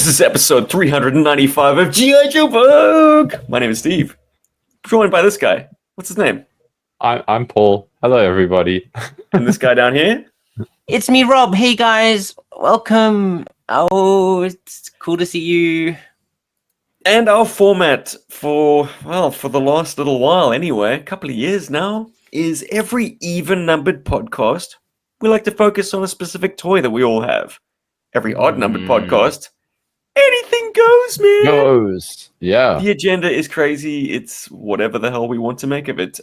This is episode 395 of GI Joburg. My name is Steve. Joined by this guy. What's his name? I'm Paul. Hello, everybody. And this guy down here? It's me, Rob. Hey, guys. Welcome. Oh, it's cool to see you. And our format for the last little while anyway, a couple of years now, is every even-numbered podcast, we like to focus on a specific toy that we all have. Every odd-numbered podcast, anything goes, man. Goes. Yeah. The agenda is crazy. It's whatever the hell we want to make of it.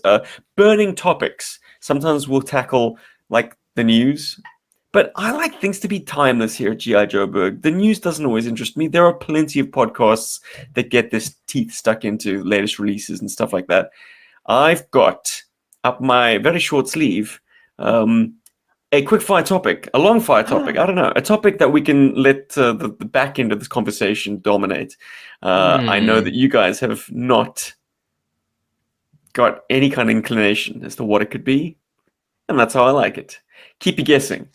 Burning topics. Sometimes we'll tackle, like, the news. But I like things to be timeless here at GI Joburg. The news doesn't always interest me. There are plenty of podcasts that get their teeth stuck into latest releases and stuff like that. I've got up my very short sleeve a quick fire topic, a long fire topic. I don't know, a topic that we can let the back end of this conversation dominate. I know that you guys have not got any kind of inclination as to what it could be, and that's how I like it. Keep you guessing.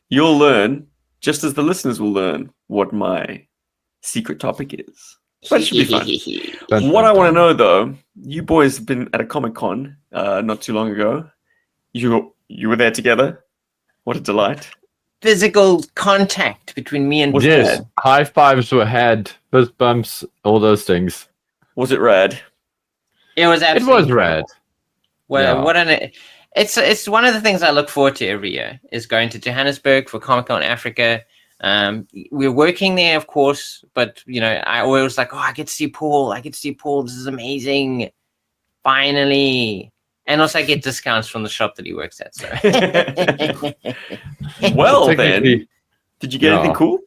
You'll learn, just as the listeners will learn, what my secret topic is. But it should be fun. What I want to know, though, you boys have been at a Comic-Con not too long ago. You were there together. What a delight. Physical contact between me and Yes, Paul. high fives were had, fist bumps, all those things. Was it rad? It was absolutely It was rad. Well, Yeah. what an it's one of the things I look forward to every year is going to Johannesburg for Comic-Con Africa. We're working there, of course, but I always like, I get to see Paul. This is amazing. Finally. And also I get discounts from the shop that he works at. So Well, then, Technically, did you get anything cool?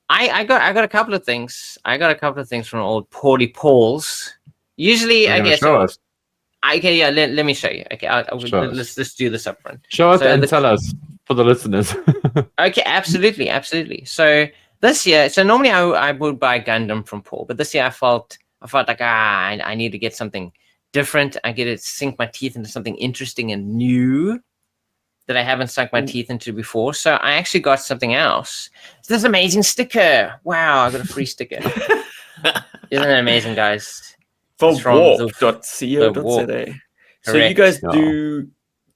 I got a couple of things. I got a couple of things from old Paulie Pauls. Usually, you're I gonna guess. show us. Okay, yeah. Let me show you. Okay, Show us. let's do this up front. Show us So and the- tell us for the listeners. Okay, absolutely. So this year, normally I would buy Gundam from Paul, but this year I felt like I need to get something different. I get to sink my teeth into something interesting and new that I haven't sunk my teeth into before. So I actually got something else. It's this amazing sticker. Wow, I got a free sticker. Isn't it amazing, guys? For It's from warp.co.za. the Warp. So you Correct. guys No. do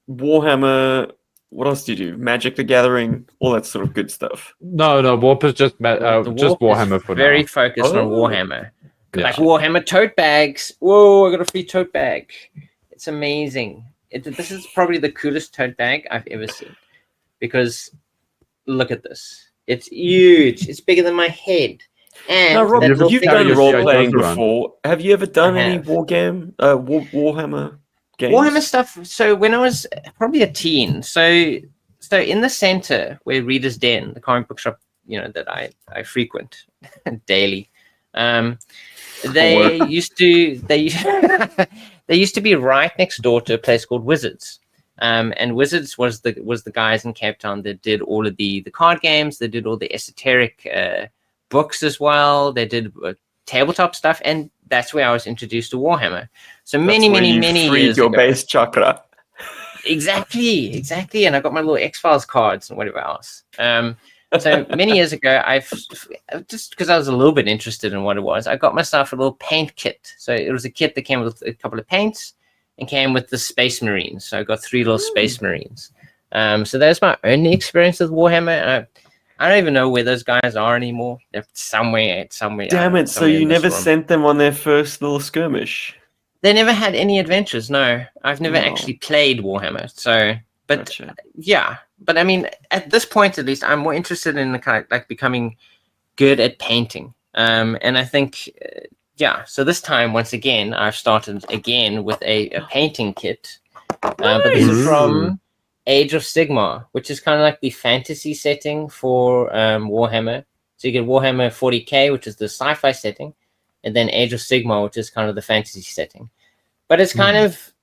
Warhammer. What else do you do? Magic the Gathering, all that sort of good stuff. no, Warp is just The just Warp is Warhammer for very now. focused on Oh. Warhammer. Yeah. Like Warhammer tote bags. Whoa, I got a free tote bag. It's amazing. This is probably the coolest tote bag I've ever seen. Because look at this. It's huge. It's bigger than my head. And Now, Rob, that little you've thing- done your role CI playing Joburg around. before. Have you ever done I any have. Warhammer games? Warhammer stuff. So when I was probably a teen, so in the center where Reader's Den, the comic book shop, that I frequent daily, they used to they used to be right next door to a place called Wizards. And Wizards was the guys in Cape Town that did all of the card games. They did all the esoteric books as well. They did tabletop stuff, and that's where I was introduced to Warhammer. So That's many where you freed years your ago. base chakra. Exactly. And I got my little X-Files cards and whatever else. So many years ago, I've just because I was a little bit interested in what it was, I got myself a little paint kit. So it was a kit that came with a couple of paints and came with the Space Marines. So I got 3 little Space Marines. So that's my only experience with Warhammer. I don't even know where those guys are anymore. They're somewhere. Damn it! So somewhere you in this never room. sent them on their first little skirmish. They never had any adventures. No, I've never No. actually played Warhammer. So, but Gotcha. yeah, but I mean, at this point, at least, I'm more interested in the kind of like becoming good at painting. And I think, so this time, once again, I've started again with a painting kit. But this is from Age of Sigmar, which is kind of like the fantasy setting for Warhammer. So you get Warhammer 40k, which is the sci-fi setting, and then Age of Sigmar, which is kind of the fantasy setting. But it's kind of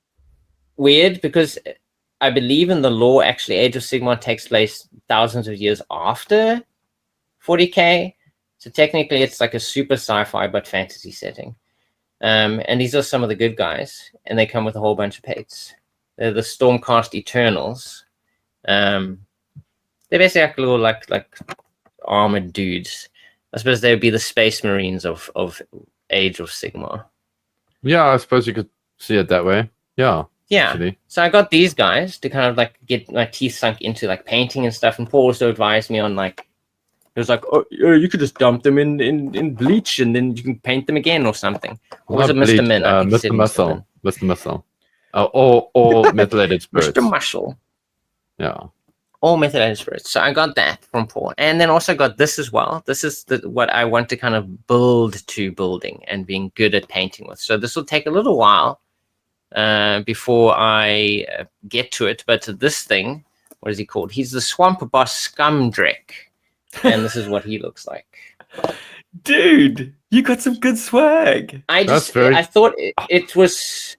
weird because I believe in the lore, actually, Age of Sigmar takes place thousands of years after 40k. So technically, it's like a super sci-fi but fantasy setting. And these are some of the good guys, and they come with a whole bunch of pates. They're the Stormcast Eternals. They're basically like little like armored dudes. I suppose they would be the Space Marines of Age of Sigmar. Yeah, I suppose you could see it that way. Yeah. Yeah. Actually. So I got these guys to kind of like get my teeth sunk into like painting and stuff. And Paul also advised me on like, it was like, oh, yeah, you could just dump them in bleach and then you can paint them again or something. Or was it Not Mr. bleach, Min? I think he said Mr. Mr. Muscle. Min. Mr. Muscle. Or methylated spirits. Mr. Muscle. Yeah. All methylated spirits. So I got that from Paul. And then also got this as well. This is what I want to kind of build to building and being good at painting with. So this will take a little while before I get to it. But this thing, what is he called? He's the Swamp Boss Scumdrek. And this is what he looks like. Dude, you got some good swag. I thought it was...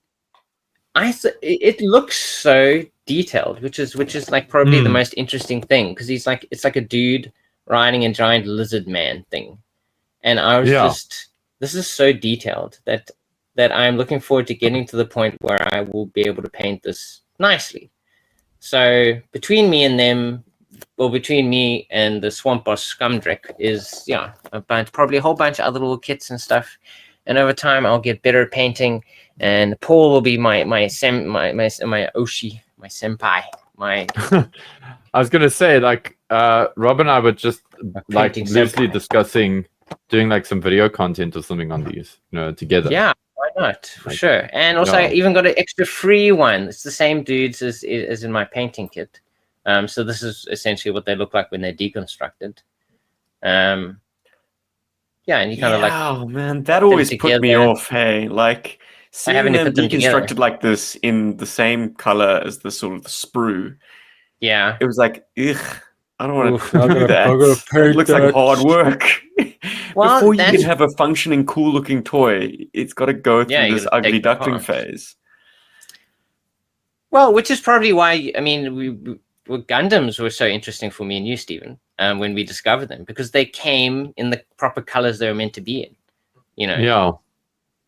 it looks so detailed, which is like probably the most interesting thing, because he's like, it's like a dude riding a giant lizard man thing, and I was just, this is so detailed that I'm looking forward to getting to the point where I will be able to paint this nicely. So between me and them, or between me and the Swamp Boss Scumdrek is probably a whole bunch of other little kits and stuff, and over time I'll get better at painting. And Paul will be my Oshi, my senpai, my. I was gonna say, like, Rob and I were just like painting loosely senpai. discussing doing like some video content or something on these, together. Yeah, why not? For Like, sure. And also, I even got an extra free one. It's the same dudes as in my painting kit. So this is essentially what they look like when they're deconstructed. And you kind of like. Oh man, that always put me together. off. Hey, like seeing haven't them put them deconstructed together. like this in the same color as the sort of the sprue. Yeah. It was like, ugh, I don't want Oof, to do that. It looks like hard work. Well, Before you that's- can have a functioning, cool-looking toy, it's got to go through you this gotta ugly take it duckling apart. phase. Well, which is probably why, I mean, Gundams were so interesting for me and you, Stephen, when we discovered them, because they came in the proper colors they were meant to be in. Yeah.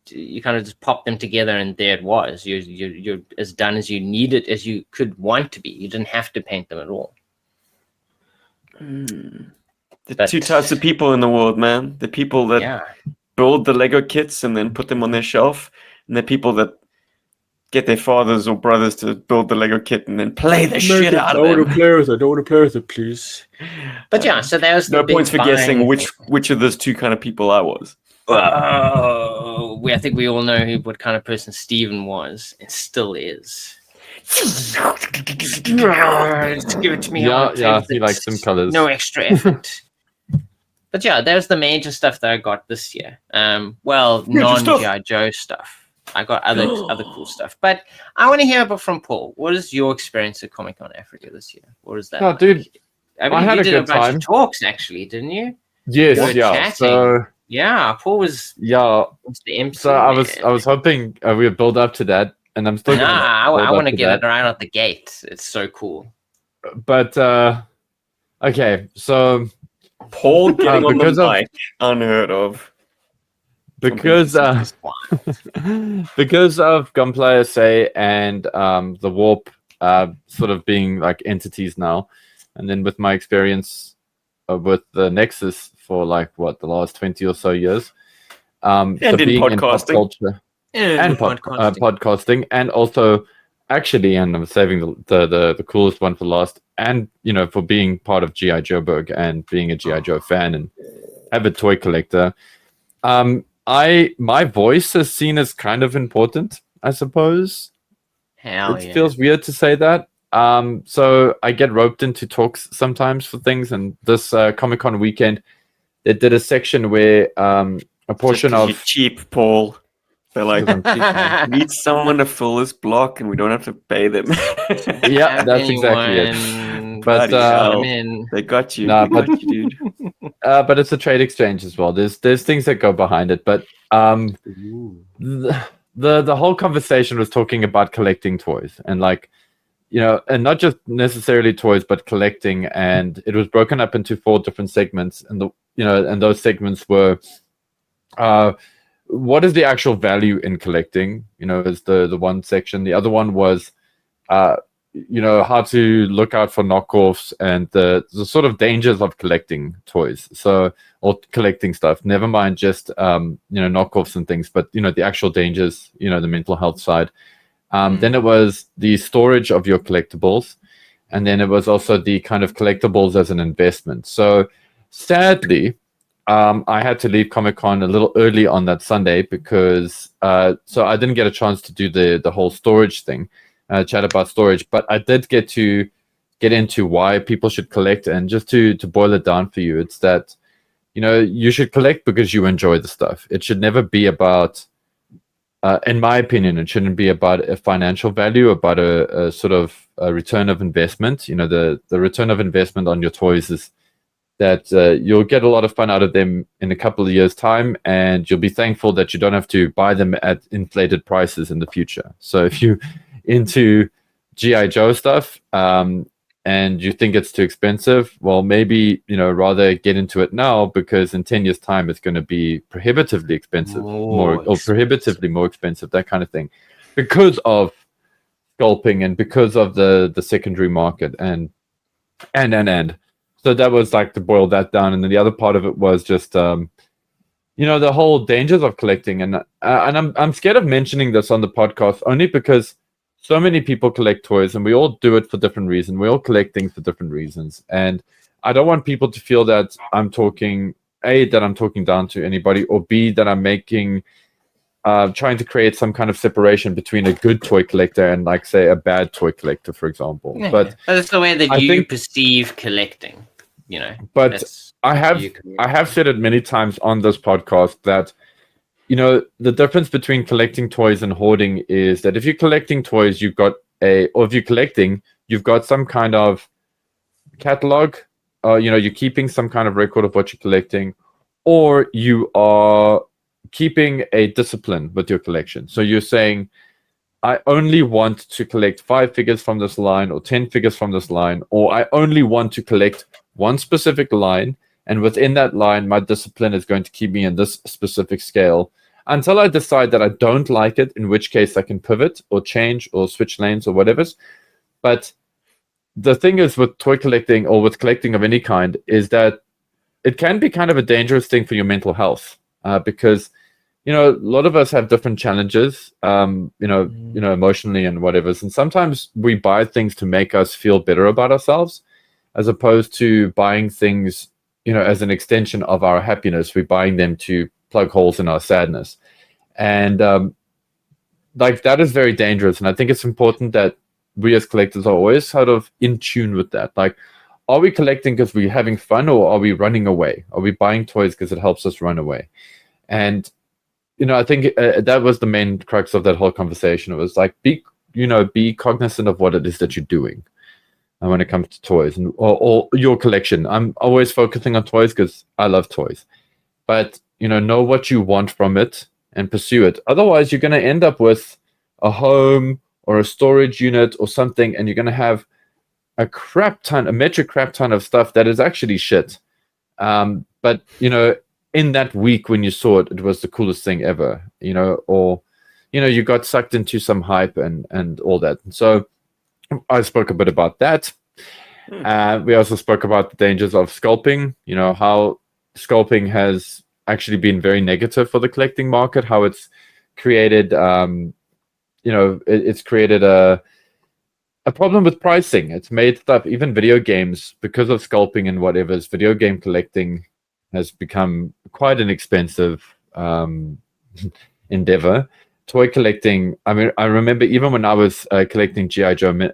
You kind of just pop them together and there it was. You're as done as you need it, as you could want to be. You didn't have to paint them at all. The two types of people in the world, man. The people that build the Lego kits and then put them on their shelf, and the people that get their fathers or brothers to build the Lego kit and then play the shit out of them. I don't want to play with it, please. But yeah, so that was the No big points for buying guessing thing. which of those two kind of people I was. I think we all know what kind of person Stephen was and still is. Just give it to me. Yeah, he likes some colors. No extra effort. But yeah, there's the major stuff that I got this year. Non-GI Joe stuff. I got other cool stuff. But I want to hear about from Paul. What is your experience at Comic Con Africa this year? What is that? Oh, like? dude, I I had you a did good a bunch time. of talks, actually, didn't you? Yes, We were yeah. chatting. So Yeah, Paul was yeah, the MC. so I man. was hoping we would build up to that, and I'm still. I build want up to get that. it right out the gate. It's so cool. But okay, so Paul getting on because the of- mic, unheard of. because because of Gunpla SA and the Warp sort of being like entities now, and then with my experience with the Nexus for like the last 20 or so years, And in being in pop podcasting. culture and podcasting, and also actually, and I'm saving the coolest one for last, and for being part of GI Joburg and being a GI Joe fan and avid toy collector, my voice is seen as kind of important, I suppose. Hell It yeah. feels weird to say that. So I get roped into talks sometimes for things, and this Comic-Con weekend, they did a section where a portion Just 'cause of you're cheap, Paul. They're like, Because I'm cheap, man. need someone to fill this block and we don't have to pay them. Yeah, that's exactly it. But Bloody hell. I'm in. They got you. Nah, They got you, dude. but it's a trade exchange as well. There's things that go behind it, but the whole conversation was talking about collecting toys and and not just necessarily toys, but collecting. And it was broken up into 4 different segments, and and those segments were what is the actual value in collecting? Is the one section. The other one was how to look out for knockoffs and the sort of dangers of collecting toys. So, or collecting stuff. Never mind just knockoffs and things, but the actual dangers. The mental health side. Then it was the storage of your collectibles, and then it was also the kind of collectibles as an investment. So, sadly, I had to leave Comic-Con a little early on that Sunday because so I didn't get a chance to do the whole storage thing. Chat about storage, but I did get into why people should collect, and just to boil it down for you, it's that you should collect because you enjoy the stuff. It should never be about, in my opinion, it shouldn't be about a financial value, about a sort of a return of investment. The return of investment on your toys is that you'll get a lot of fun out of them in a couple of years' time, and you'll be thankful that you don't have to buy them at inflated prices in the future. So if you into GI Joe stuff and you think it's too expensive, well, maybe rather get into it now, because in 10 years time it's going to be prohibitively expensive, prohibitively more expensive, that kind of thing, because of sculpting and because of the secondary market and so that was like to boil that down. And then the other part of it was just the whole dangers of collecting, and I'm scared of mentioning this on the podcast only because so many people collect toys, and we all do it for different reasons. We all collect things for different reasons. And I don't want people to feel that I'm talking, A, that I'm talking down to anybody, or B, that I'm making, trying to create some kind of separation between a good toy collector and, like, say, a bad toy collector, for example. Yeah. But that's the way that you perceive collecting, But I have said it many times on this podcast that the difference between collecting toys and hoarding is that if you're collecting toys, you've got if you're collecting, you've got some kind of catalog, you're keeping some kind of record of what you're collecting, or you are keeping a discipline with your collection. So you're saying, I only want to collect 5 figures from this line or 10 figures from this line, or I only want to collect one specific line, and within that line, my discipline is going to keep me in this specific scale until I decide that I don't like it, in which case I can pivot or change or switch lanes or whatever. But the thing is with toy collecting, or with collecting of any kind, is that it can be kind of a dangerous thing for your mental health, because a lot of us have different challenges, emotionally and whatever. And sometimes we buy things to make us feel better about ourselves, as opposed to buying things as an extension of our happiness. We're buying them to plug holes in our sadness. And that is very dangerous. And I think it's important that we as collectors are always sort of in tune with that. Like, are we collecting because we're having fun, or are we running away? Are we buying toys because it helps us run away? And, I think that was the main crux of that whole conversation. It was like, be cognizant of what it is that you're doing. And when it comes to toys or your collection, I'm always focusing on toys because I love toys. But know what you want from it and pursue it. Otherwise, you're going to end up with a home or a storage unit or something, and you're going to have a metric crap ton of stuff that is actually shit. But in that week when you saw it, it was the coolest thing ever. Or you got sucked into some hype and all that. So I spoke a bit about that. We also spoke about the dangers of sculpting, how sculpting has actually been very negative for the collecting market, how it's created, it's created a problem with pricing. It's made stuff, even video games, because of sculpting and whatever's, video game collecting has become quite an expensive endeavor. Toy collecting, I remember even when I was collecting GI Joe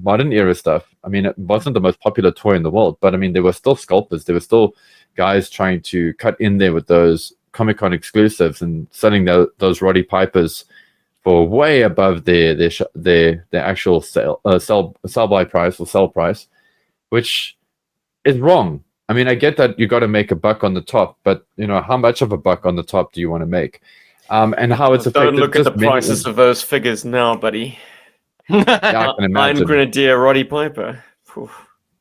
modern era stuff, it wasn't the most popular toy in the world, but there were still sculptors, there were still guys trying to cut in there with those Comic-Con exclusives and selling those Roddy Pipers for way above their actual sell by price or sell price, which is wrong. I get that you got to make a buck on the top, but how much of a buck on the top do you want to make? And how it's affected. Don't look at the prices of those figures now, buddy. Yeah, I can imagine. Iron Grenadier Roddy Piper. I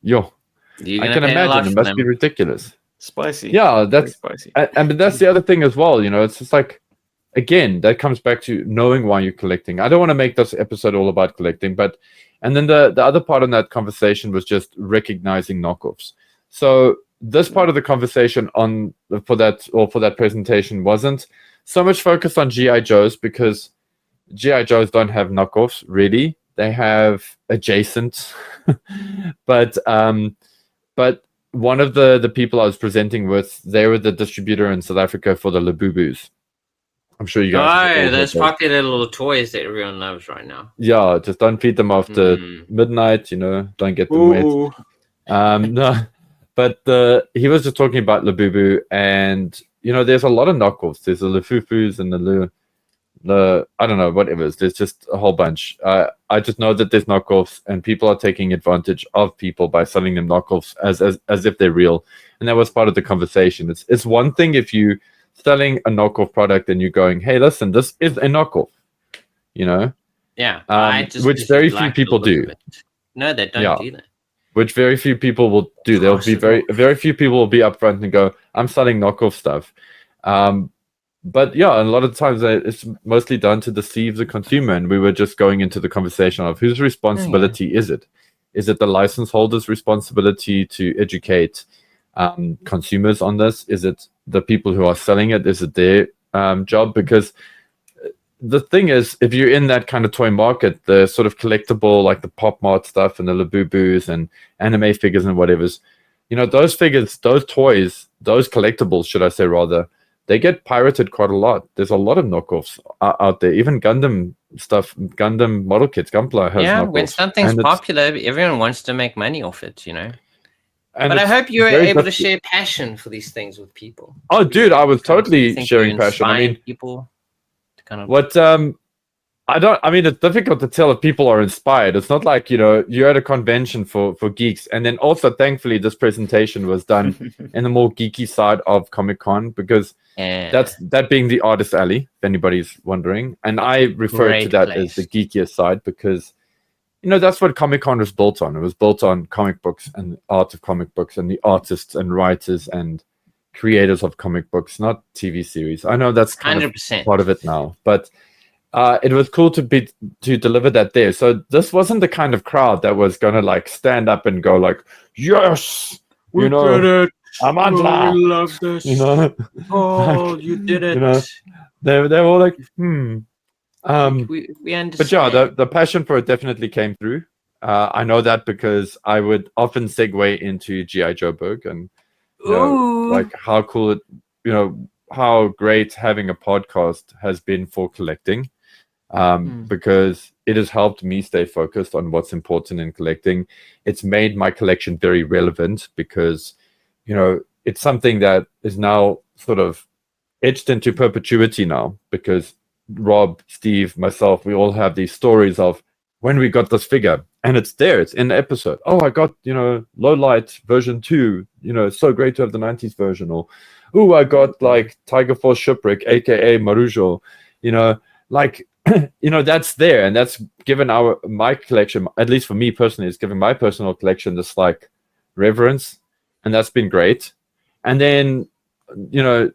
can imagine. It must be ridiculous. Spicy. Yeah, that's spicy. And that's the other thing as well. It's just like, again, that comes back to knowing why you're collecting. I don't want to make this episode all about collecting, and then the other part of that conversation was just recognizing knockoffs. So this part of the conversation for that presentation wasn't so much focused on GI Joes, because GI Joes don't have knockoffs really. They have adjacent, but one of the people I was presenting with, they were the distributor in South Africa for the Labubus. I'm sure you guys. Oh, those popular little toys that everyone loves right now. Yeah, just don't feed them after midnight. Don't get them wet. No, but he was just talking about Labubu, and there's a lot of knockoffs. There's the Lefufus and the I don't know, whatever. There's just a whole bunch. I just know that there's knockoffs, and people are taking advantage of people by selling them knockoffs as if they're real. And that was part of the conversation. It's one thing if you selling a knockoff product and you're going, hey, listen, this is a knockoff, Yeah. Which very few people do. No, they don't do that. Which very few people will do. There'll be very few people will be upfront and go, I'm selling knockoff stuff. But yeah, a lot of times it's mostly done to deceive the consumer. And we were just going into the conversation of whose responsibility is it? Is it the license holder's responsibility to educate consumers on this? Is it the people who are selling it? Is it their job? Because the thing is, if you're in that kind of toy market, the sort of collectible, like the Pop Mart stuff and the Labubus and anime figures and whatever's, those figures, those toys, those collectibles, should I say rather, they get pirated quite a lot. There's a lot of knockoffs out there. Even Gundam stuff, Gundam model kits, Gunpla has knockoffs. When something's popular, everyone wants to make money off it, But I hope you're able to share passion for these things with people. Oh, dude, I was totally sharing passion. I mean, people to kind of it's difficult to tell if people are inspired. It's not like, you're at a convention for geeks. And then also, thankfully, this presentation was done in the more geeky side of Comic-Con, because that being the artist alley, if anybody's wondering. And I refer to that as the geekiest side because, that's what Comic-Con was built on. It was built on comic books and the art of comic books and the artists and writers and creators of comic books, not TV series. I know that's kind 100%. of part of it now, but it was cool to deliver that there. So this wasn't the kind of crowd that was gonna like stand up and go like, yes, we did it. Amandla, we love this. Oh, you did it. They were all like, we understand. But yeah, the passion for it definitely came through. I know that because I would often segue into GI Joburg and like how cool it, how great having a podcast has been for collecting. Because it has helped me stay focused on what's important in collecting. It's made my collection very relevant because, it's something that is now sort of etched into perpetuity now, because Rob, Steve, myself, we all have these stories of when we got this figure, and it's there, it's in the episode. Oh, I got, low light version 2, it's so great to have the 90s version, or I got like Tiger Force Shipwreck, aka Marujo, that's there, and that's given my collection, at least for me personally, it's given my personal collection this like reverence, and that's been great. And then, it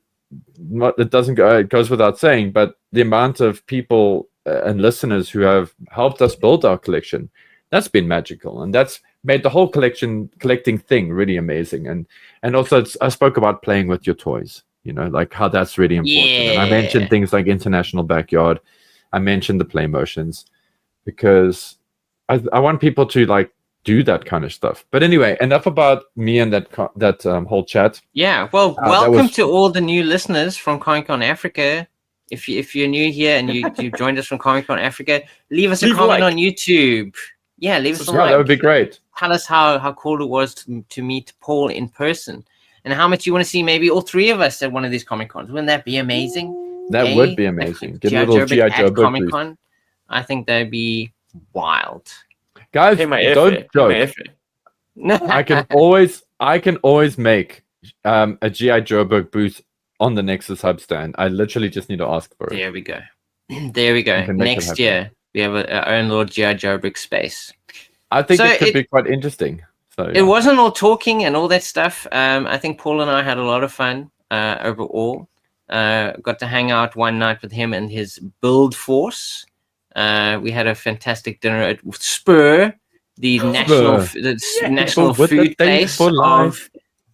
goes without saying, but the amount of people and listeners who have helped us build our collection, that's been magical, and that's made the whole collecting thing really amazing. And also, I spoke about playing with your toys, like how that's really important. Yeah. And I mentioned things like International Backyard. I mentioned the play motions because I want people to like do that kind of stuff. But anyway, enough about me and that whole chat. Yeah, well, welcome to all the new listeners from Comic-Con Africa. If you're new here and you joined us from Comic-Con Africa, leave us a comment on YouTube. Yeah, leave us a like. That would be great. Tell us how cool it was to meet Paul in person, and how much you want to see maybe all three of us at one of these Comic-Cons. Wouldn't that be amazing? That would be amazing. Get a little GI Joburg Comic-Con. I think that'd be wild. Guys, don't joke. I can always make a GI Joburg booth on the Nexus Hub stand. I literally just need to ask for it. There we go. There we go. Next year, we have our own little GI Joburg space. I think it could be quite interesting. So It wasn't all talking and all that stuff. I think Paul and I had a lot of fun overall. Got to hang out one night with him and his build force. We had a fantastic dinner at Spur, the national food place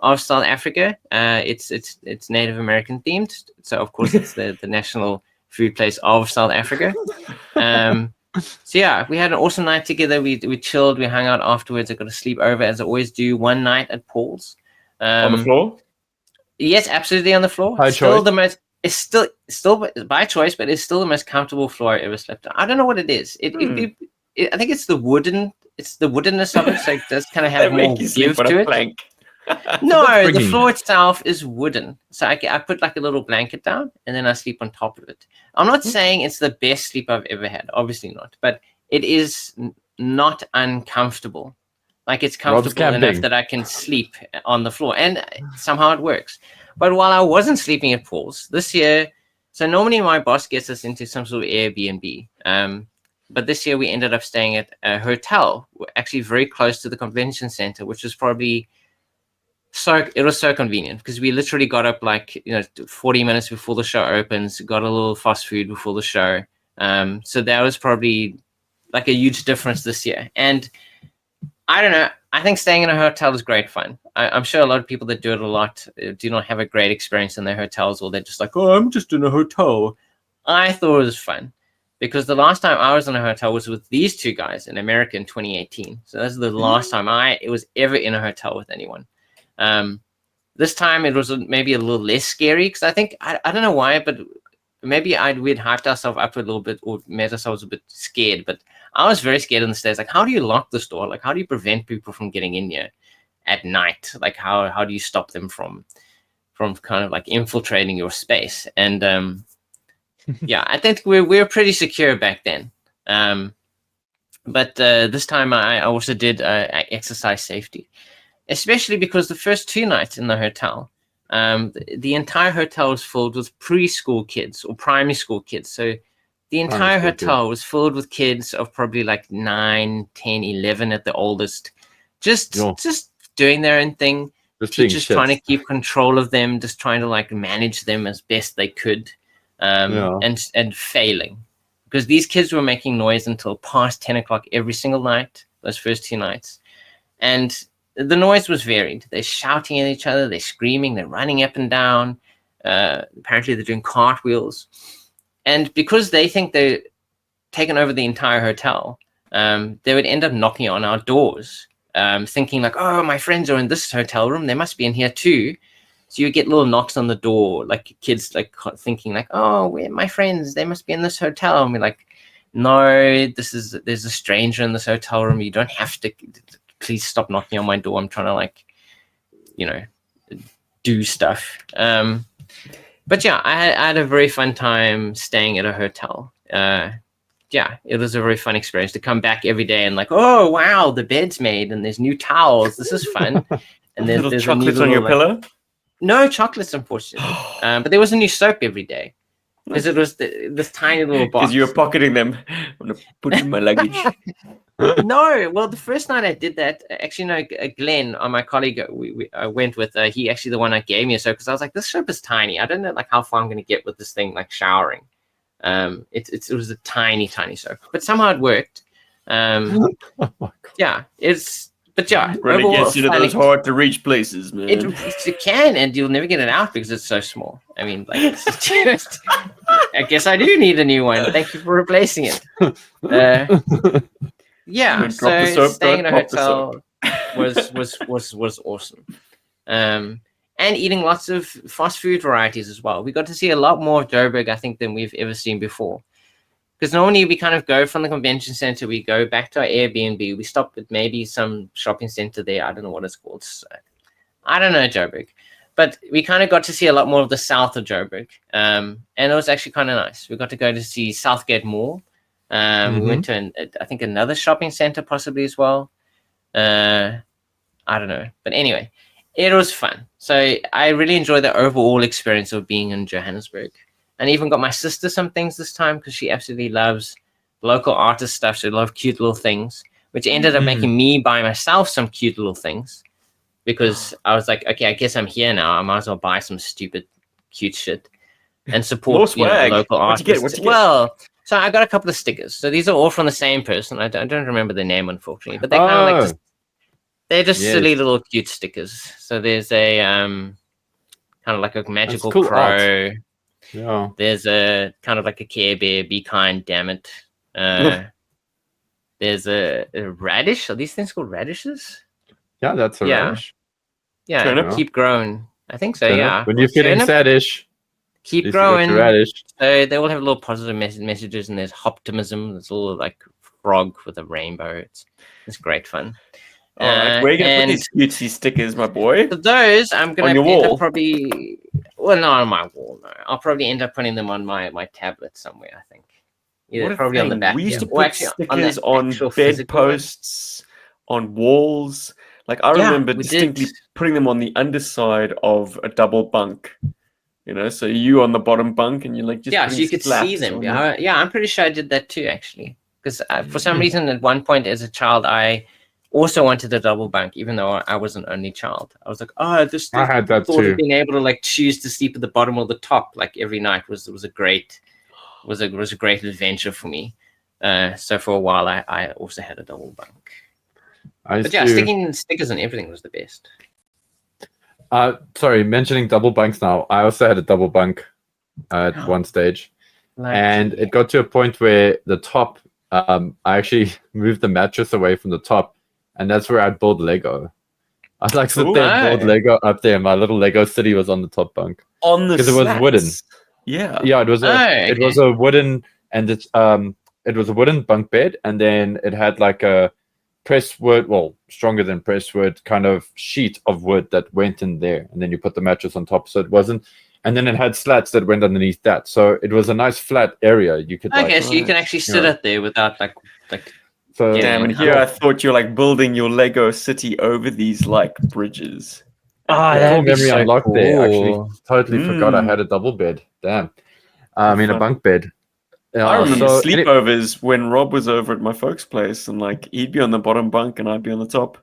of South Africa. It's Native American themed, so of course it's the national food place of South Africa. So yeah, we had an awesome night together. We chilled, we hung out afterwards. I got to sleep over as I always do one night at Paul's. On the floor? Yes, absolutely on the floor. It's still by choice, but it's still the most comfortable floor I ever slept on. I don't know what it is. I think it's the woodenness of it, so it does kind of have more give to it. Plank. No, the floor itself is wooden. So I put like a little blanket down and then I sleep on top of it. I'm not saying it's the best sleep I've ever had. Obviously not. But it is not uncomfortable. Like it's comfortable enough that I can sleep on the floor. And somehow it works. But while I wasn't sleeping at Paul's this year, so normally my boss gets us into some sort of Airbnb. But this year we ended up staying at a hotel, actually very close to the convention center, which was probably... it was so convenient because we literally got up 40 minutes before the show opens, got a little fast food before the show. So that was probably like a huge difference this year. And I don't know, I think staying in a hotel is great fun. I'm sure a lot of people that do it a lot do not have a great experience in their hotels, or they're just like, oh, I'm just in a hotel. I thought it was fun because the last time I was in a hotel was with these two guys in America in 2018. So that's the last time I was ever in a hotel with anyone. This time it was maybe a little less scary because I think I don't know why, but maybe we'd hyped ourselves up a little bit or made ourselves a bit scared. But I was very scared in the States. Like, how do you lock this door? Like, how do you prevent people from getting in here at night? Like, how do you stop them from kind of like infiltrating your space? And yeah, I think we were pretty secure back then. But this time I also did exercise safety. Especially because the first 2 nights in the hotel, the entire hotel was filled with preschool kids or primary school kids. So the entire hotel was filled with kids of probably like 9, 10, 11 at the oldest, just doing their own thing. Teachers trying to keep control of them, just trying to like manage them as best they could, and failing. Because these kids were making noise until past 10 o'clock every single night, those first 2 nights. And the noise was varied. They're shouting at each other, they're screaming, they're running up and down. Apparently they're doing cartwheels. And because they think they're taken over the entire hotel, they would end up knocking on our doors, thinking like, oh, my friends are in this hotel room, they must be in here too. So you get little knocks on the door, like kids like thinking like, oh, we're my friends, they must be in this hotel. And we're like, no, there's a stranger in this hotel room. You don't have to. Please stop knocking on my door. I'm trying to like, do stuff. But yeah, I had a very fun time staying at a hotel. Yeah, it was a very fun experience to come back every day and like, oh wow, the bed's made and there's new towels. This is fun. And there's chocolates on your pillow. No chocolates, unfortunately. But there was a new soap every day because it was this tiny little box. Because you were pocketing them. I'm gonna put in my luggage. No, well, the first night I did that, actually, no, Glenn, my colleague, I went with, he actually the one that gave me a soap because I was like, this soap is tiny. I don't know like how far I'm going to get with this thing, like showering. It was a tiny soap, but somehow it worked. Yeah, but yeah, really gets you to those hard to reach places, man. It can, and you'll never get it out because it's so small. I mean, like, it's just, I guess I do need a new one. Thank you for replacing it. Yeah, so staying in a hotel was awesome. And eating lots of fast food varieties as well. We got to see a lot more of Joburg, I think, than we've ever seen before. Because normally we kind of go from the convention center, we go back to our Airbnb, we stop at maybe some shopping center there. I don't know what it's called. So, I don't know Joburg. But we kind of got to see a lot more of the south of Joburg. And it was actually kind of nice. We got to go to see Southgate Mall. We went to, I think, another shopping center possibly as well. I don't know. But anyway, it was fun. So I really enjoyed the overall experience of being in Johannesburg. And even got my sister some things this time because she absolutely loves local artist stuff. She loves cute little things, which ended up making me buy myself some cute little things because I was like, okay, I guess I'm here now. I might as well buy some stupid, cute shit. and More support swag. local What'd you get? artists. What'd you get? Well, so I got a couple of stickers. So these are all from the same person. I don't remember their name, unfortunately, but they're kind of like they're just Yes. silly little cute stickers. So there's a kind of like a magical cool crow. art. Yeah. There's a kind of like a Care Bear, be kind, damn it. There's a radish. Are these things called radishes? Yeah, that's a radish. Yeah, Turnip? keep growing. I think so, Turnip. yeah. When you're feeling sadish, keep you got growing. your radish. So they all have little positive messages, and there's optimism. There's all like frog with a rainbow. It's great fun. All right, where are you going to put these cutesy stickers, my boy? For those, I'm going to wall? probably... Well, not on my wall, no. I'll probably end up putting them on my tablet somewhere, I think. Either probably on the back. We used to Or put actually stickers on bedposts, on walls. Like, I remember distinctly putting them on the underside of a double bunk. You know, so you on the bottom bunk and you're like just so you could see them. Yeah, I'm pretty sure I did that too, actually. Because for some reason, at one point as a child, I also wanted a double bunk, even though I was an only child. I was like, I had that thought too. of being able to like choose to sleep at the bottom or the top, like every night was a great adventure for me. So for a while, I also had a double bunk. Sticking stickers and everything was the best. Sorry, mentioning double bunks now. I also had a double bunk at one stage. And it got to a point where the top, I actually moved the mattress away from the top, and that's where I'd build Lego. I'd like sit there and build Lego up there. My little Lego city was on the top bunk. On the because it was wooden. Yeah. Yeah, it was it was a wooden, and it was a wooden bunk bed, and then it had like a pressed wood, well, stronger than pressed wood, kind of sheet of wood that went in there, and then you put the mattress on top, so it wasn't. And then it had slats that went underneath that, so it was a nice flat area. You could so you can actually sit up there without like. So damn, and here I thought you're like building your Lego city over these like bridges. That memory so unlocked cool. there. Actually, totally forgot I had a double bed. Damn, I mean a bunk bed. I remember sleepovers when Rob was over at my folks' place, and like he'd be on the bottom bunk and I'd be on the top.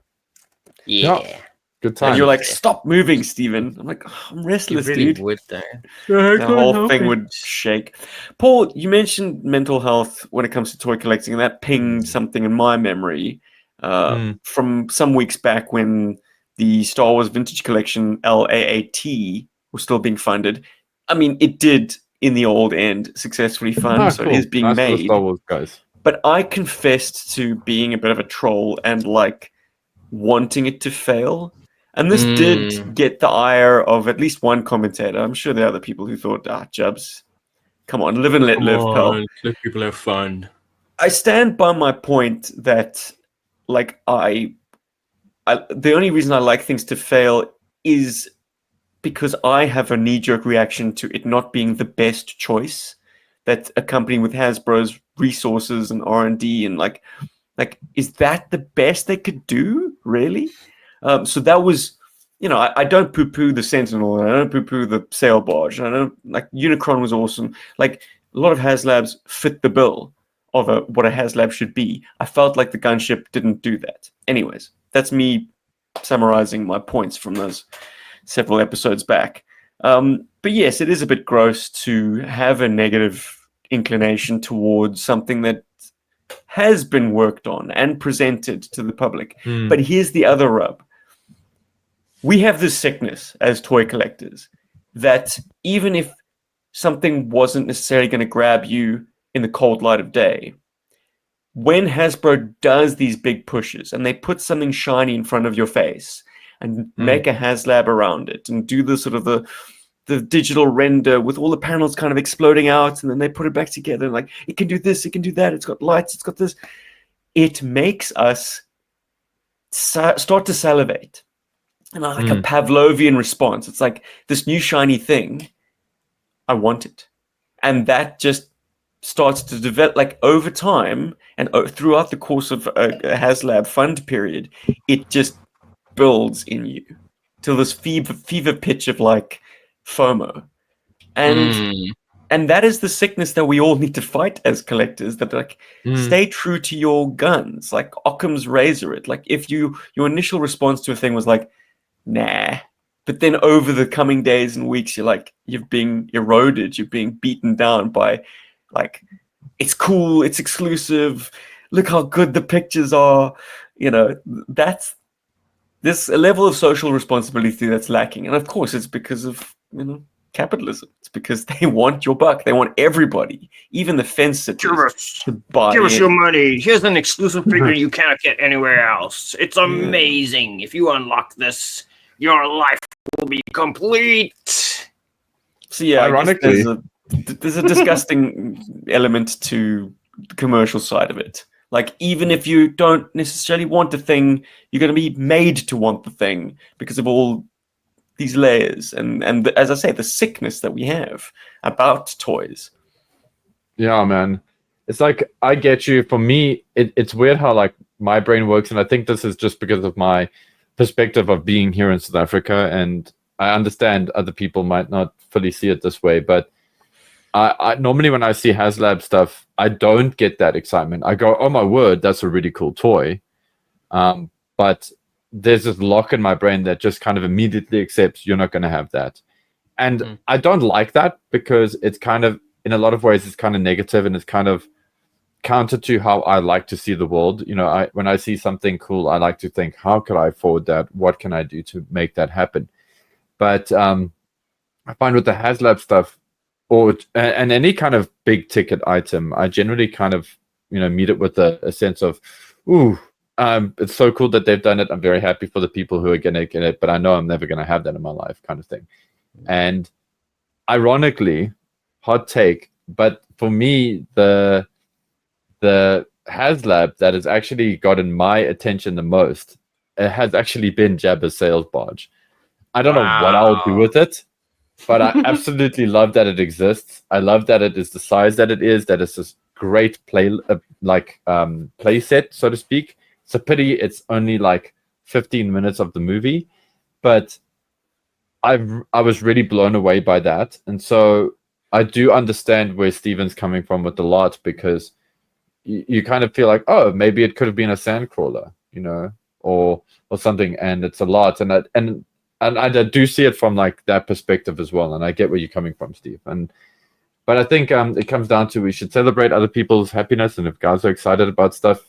Yeah. Good time. And you're like, stop moving, Steven. I'm like, I'm restless, you really dude. would, though. The whole thing would shake. Paul, you mentioned mental health when it comes to toy collecting, and that pinged something in my memory from some weeks back when the Star Wars Vintage Collection LAAT was still being funded. I mean, it did in the old end successfully fund, so it is being made. Star Wars guys. But I confessed to being a bit of a troll and like wanting it to fail. And this did get the ire of at least one commentator. I'm sure there are other people who thought, Jubs, come on, live and let live, pal. Let people have fun. I stand by my point that, like, I the only reason I like things to fail is because I have a knee-jerk reaction to it not being the best choice. That a company with Hasbro's resources and R&D and like, is that the best they could do? Really? So that was, I don't poo-poo the Sentinel, and I don't poo-poo the Sail Barge, and I don't, like, Unicron was awesome. Like, a lot of HasLabs fit the bill of what a HasLab should be. I felt like the gunship didn't do that. Anyways, that's me summarizing my points from those several episodes back. But yes, it is a bit gross to have a negative inclination towards something that has been worked on and presented to the public. But here's the other rub. We have this sickness as toy collectors that even if something wasn't necessarily going to grab you in the cold light of day, when Hasbro does these big pushes and they put something shiny in front of your face and make a HasLab around it and do the sort of the digital render with all the panels kind of exploding out, and then they put it back together and like, it can do this, it can do that, it's got lights, it's got this. It makes us start to salivate. And like a Pavlovian response. It's like, this new shiny thing, I want it. And that just starts to develop, like, over time and throughout the course of a HasLab fund period, it just builds in you till this fever pitch of like FOMO. And that is the sickness that we all need to fight as collectors, that like stay true to your guns, like Occam's razor it. Like if your initial response to a thing was like, nah, but then over the coming days and weeks, you're being eroded, you're being beaten down by, like, it's cool, it's exclusive, look how good the pictures are. There's a level of social responsibility that's lacking. And of course, it's because of, capitalism. It's because they want your buck. They want everybody, even the fence sitters, to buy Give us in. your money. Here's an exclusive figure you cannot get anywhere else. It's amazing. If you unlock this, your life will be complete. So yeah, ironically, there's a disgusting element to the commercial side of it. Like, even if you don't necessarily want the thing, you're going to be made to want the thing because of all these layers and as I say, the sickness that we have about toys. Yeah, man. It's like, I get you. For me, it's weird how, like, my brain works, and I think this is just because of my perspective of being here in South Africa, and I understand other people might not fully see it this way, but I normally, when I see HasLab stuff, I don't get that excitement. I go, oh my word, that's a really cool toy. But there's this lock in my brain that just kind of immediately accepts you're not going to have that. And I don't like that, because it's kind of, in a lot of ways, it's kind of negative, and it's kind of counter to how I like to see the world. When I see something cool, I like to think, how could I afford that? What can I do to make that happen? But I find with the HasLab stuff, and any kind of big ticket item, I generally kind of, meet it with a sense of, ooh, it's so cool that they've done it. I'm very happy for the people who are going to get it, but I know I'm never going to have that in my life, kind of thing. And ironically, hot take, but for me, the HasLab that has actually gotten my attention the most, it has actually been Jabba's sales barge. I don't know what I'll do with it, but I absolutely love that it exists. I love that it is the size that it is, that it's this great play set, so to speak. It's a pity it's only like 15 minutes of the movie, but I was really blown away by that. And so I do understand where Steven's coming from with the lot, because you kind of feel like, oh, maybe it could have been a sandcrawler, or something, and it's a lot. And I do see it from, like, that perspective as well, and I get where you're coming from, Steve. But I think it comes down to, we should celebrate other people's happiness, and if guys are excited about stuff,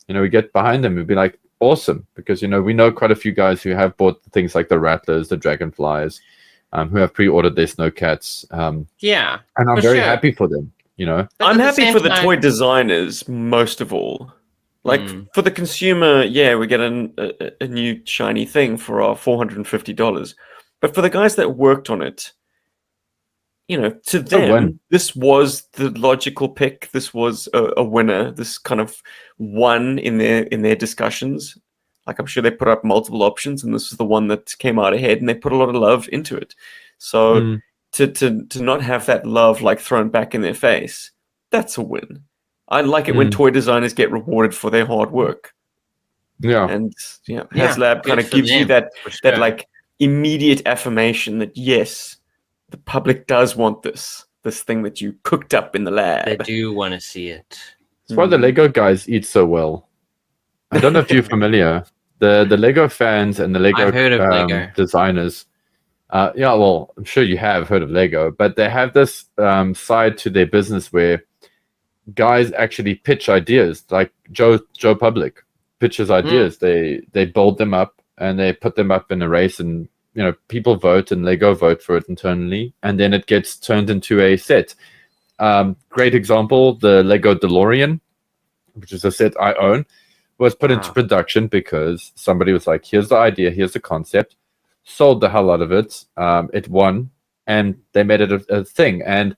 we get behind them. We'd be like, awesome, because we know quite a few guys who have bought things like the Rattlers, the Dragonflies, who have pre-ordered their Snowcats. Yeah, and I'm very happy for them. I'm happy for the toy designers most of all. Like, for the consumer, we get a new shiny thing for our $450. But for the guys that worked on it, to them, this was the logical pick. This was a winner. This kind of won in their discussions. Like, I'm sure they put up multiple options, and this is the one that came out ahead, and they put a lot of love into it. So to not have that love, like, thrown back in their face, that's a win. I like it when toy designers get rewarded for their hard work. Yeah. And HasLab kind of gives you that like immediate affirmation that, yes, the public does want this thing that you cooked up in the lab. They do want to see it. That's why the Lego guys eat so well. I don't know if you're familiar. The Lego fans and the Lego, I've heard of Lego designers. Well, I'm sure you have heard of Lego, but they have this side to their business where guys actually pitch ideas. Like Joe Public pitches ideas. They build them up and they put them up in a race, and people vote, and Lego vote for it internally, and then it gets turned into a set. Great example, the Lego DeLorean, which is a set I own, was put into production because somebody was like, here's the idea, here's the concept, sold the hell out of it. It won, and they made it a thing. And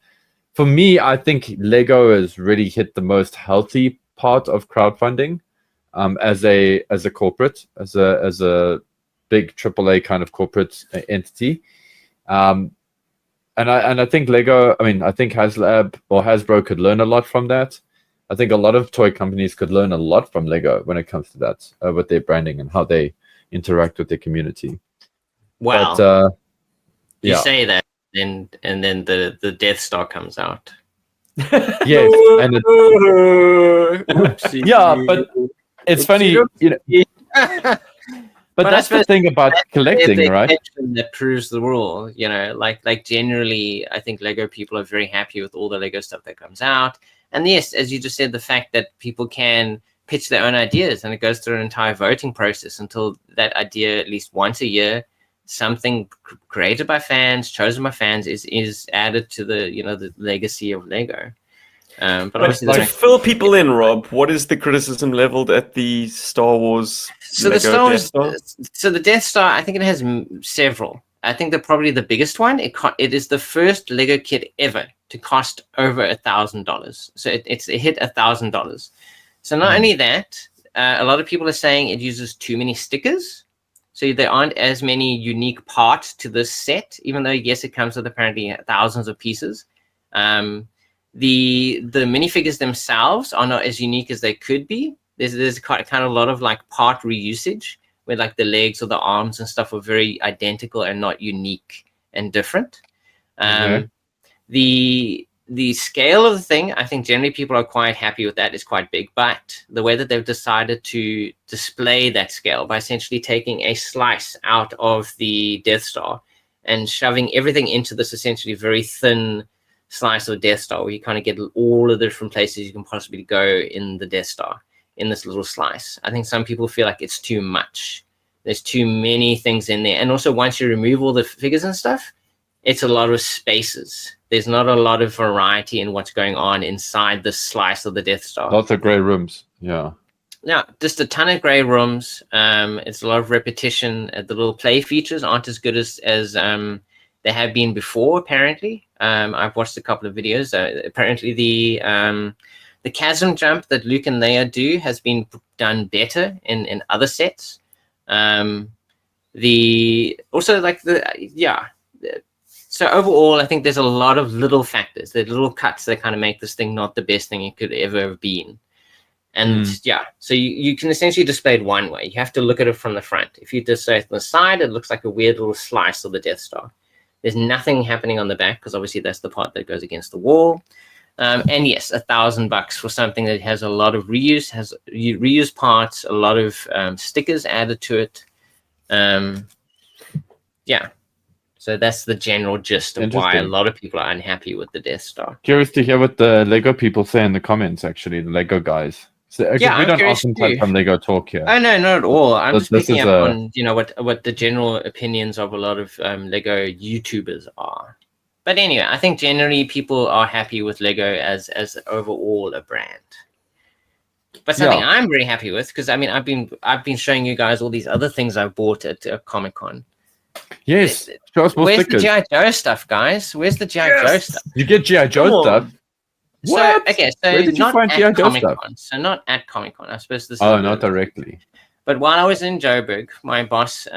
for me, I think Lego has really hit the most healthy part of crowdfunding, as a corporate, as a big AAA kind of corporate entity. And I think Lego, I think HasLab or Hasbro could learn a lot from that. I think a lot of toy companies could learn a lot from Lego when it comes to that, with their branding and how they interact with their community. Wow. But, you say that, and then the Death Star comes out. Yes, and yeah, but it's funny, But that's the thing about collecting, the right? exception that proves the rule, like generally, I think Lego people are very happy with all the Lego stuff that comes out. And yes, as you just said, the fact that people can pitch their own ideas and it goes through an entire voting process until that idea, at least once a year, something created by fans, chosen by fans, is added to the legacy of Lego. But obviously, to fill people in, Rob, what is the criticism leveled at the Star Wars Lego Death Star? So the Death Star, I think it has several. I think that probably the biggest one. It is the first Lego kit ever to cost over $1,000. So it hit $1,000. So not only that, a lot of people are saying it uses too many stickers. So there aren't as many unique parts to this set, even though yes, it comes with apparently thousands of pieces. The minifigures themselves are not as unique as they could be. There's kind of a lot of like part reusage where like the legs or the arms and stuff are very identical and not unique and different. The scale of the thing, I think generally people are quite happy with that. It's quite big, but the way that they've decided to display that scale by essentially taking a slice out of the Death Star and shoving everything into this essentially very thin slice of Death Star, where you kind of get all of the different places you can possibly go in the Death Star in this little slice. I think some people feel like it's too much. There's too many things in there. And also once you remove all the figures and stuff, it's a lot of spaces. There's not a lot of variety in what's going on inside the slice of the Death Star. Lots of gray rooms. Yeah, just a ton of gray rooms. It's a lot of repetition. The little play features aren't as good as they have been before, apparently. I've watched a couple of videos. Apparently the chasm jump that Luke and Leia do has been done better in other sets. So overall, I think there's a lot of little factors, the little cuts that kind of make this thing not the best thing it could ever have been. And so you can essentially display it one way. You have to look at it from the front. If you display it from the side, it looks like a weird little slice of the Death Star. There's nothing happening on the back because obviously that's the part that goes against the wall. And yes, $1,000 for something that has a lot of reuse, has reused parts, a lot of stickers added to it. So that's the general gist of why a lot of people are unhappy with the Death Star. Curious to hear what the Lego people say in the comments, actually, the Lego guys. So, we don't often touch on Lego talk here. Oh, no, not at all. I'm just picking up on, what the general opinions of a lot of Lego YouTubers are. But anyway, I think generally people are happy with Lego as overall a brand. But something I'm very happy with, because I mean I've been showing you guys all these other things I've bought at Comic-Con. Yes, show us more Where's stickers. the GI Joe stuff, guys? Where's the GI Joe stuff? You get GI Joe stuff. What? So Where did you find GI Joe stuff? So not at Comic-Con. I suppose this. Not directly. But while I was in Joburg, my boss,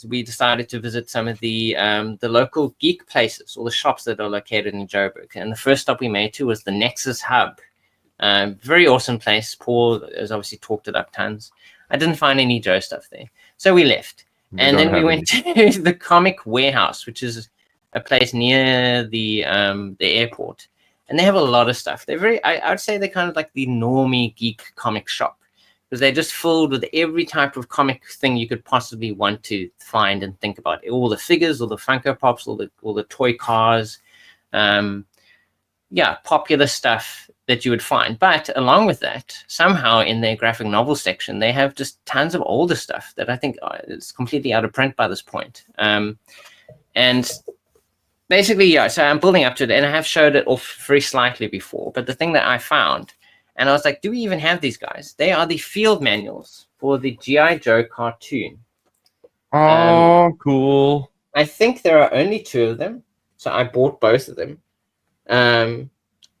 we decided to visit some of the local geek places, all the shops that are located in Joburg. And the first stop we made to was the Nexus Hub. Very awesome place. Paul has obviously talked it up tons. I didn't find any Joe stuff there, so we left. And then we went to the Comic Warehouse, which is a place near the airport. And they have a lot of stuff. They're very, I would say they're kind of like the normie geek comic shop, because they're just filled with every type of comic thing you could possibly want to find and think about. All the figures, all the Funko Pops, all the toy cars, popular stuff that you would find. But along with that, somehow in their graphic novel section, they have just tons of older stuff that I think is completely out of print by this point. And basically, so I'm building up to it, and I have showed it off very slightly before. But the thing that I found, and I was like, do we even have these guys? They are the field manuals for the GI Joe cartoon. Oh, cool. I think there are only 2 of them, so I bought both of them.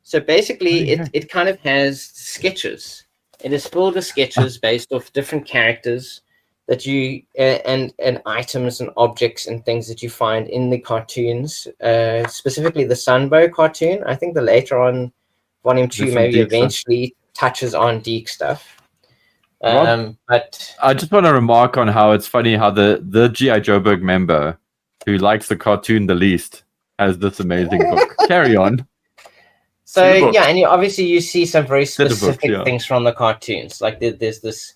So basically, it kind of has sketches. It is filled with sketches based off different characters that you and items and objects and things that you find in the cartoons. Specifically, the Sunbow cartoon. I think the later on Volume 2 maybe eventually touches on Deke stuff. But I just want to remark on how it's funny how the GI Joburg member who likes the cartoon the least has this amazing book. Carry on. So and obviously you see some very specific things from the cartoons. Like there's this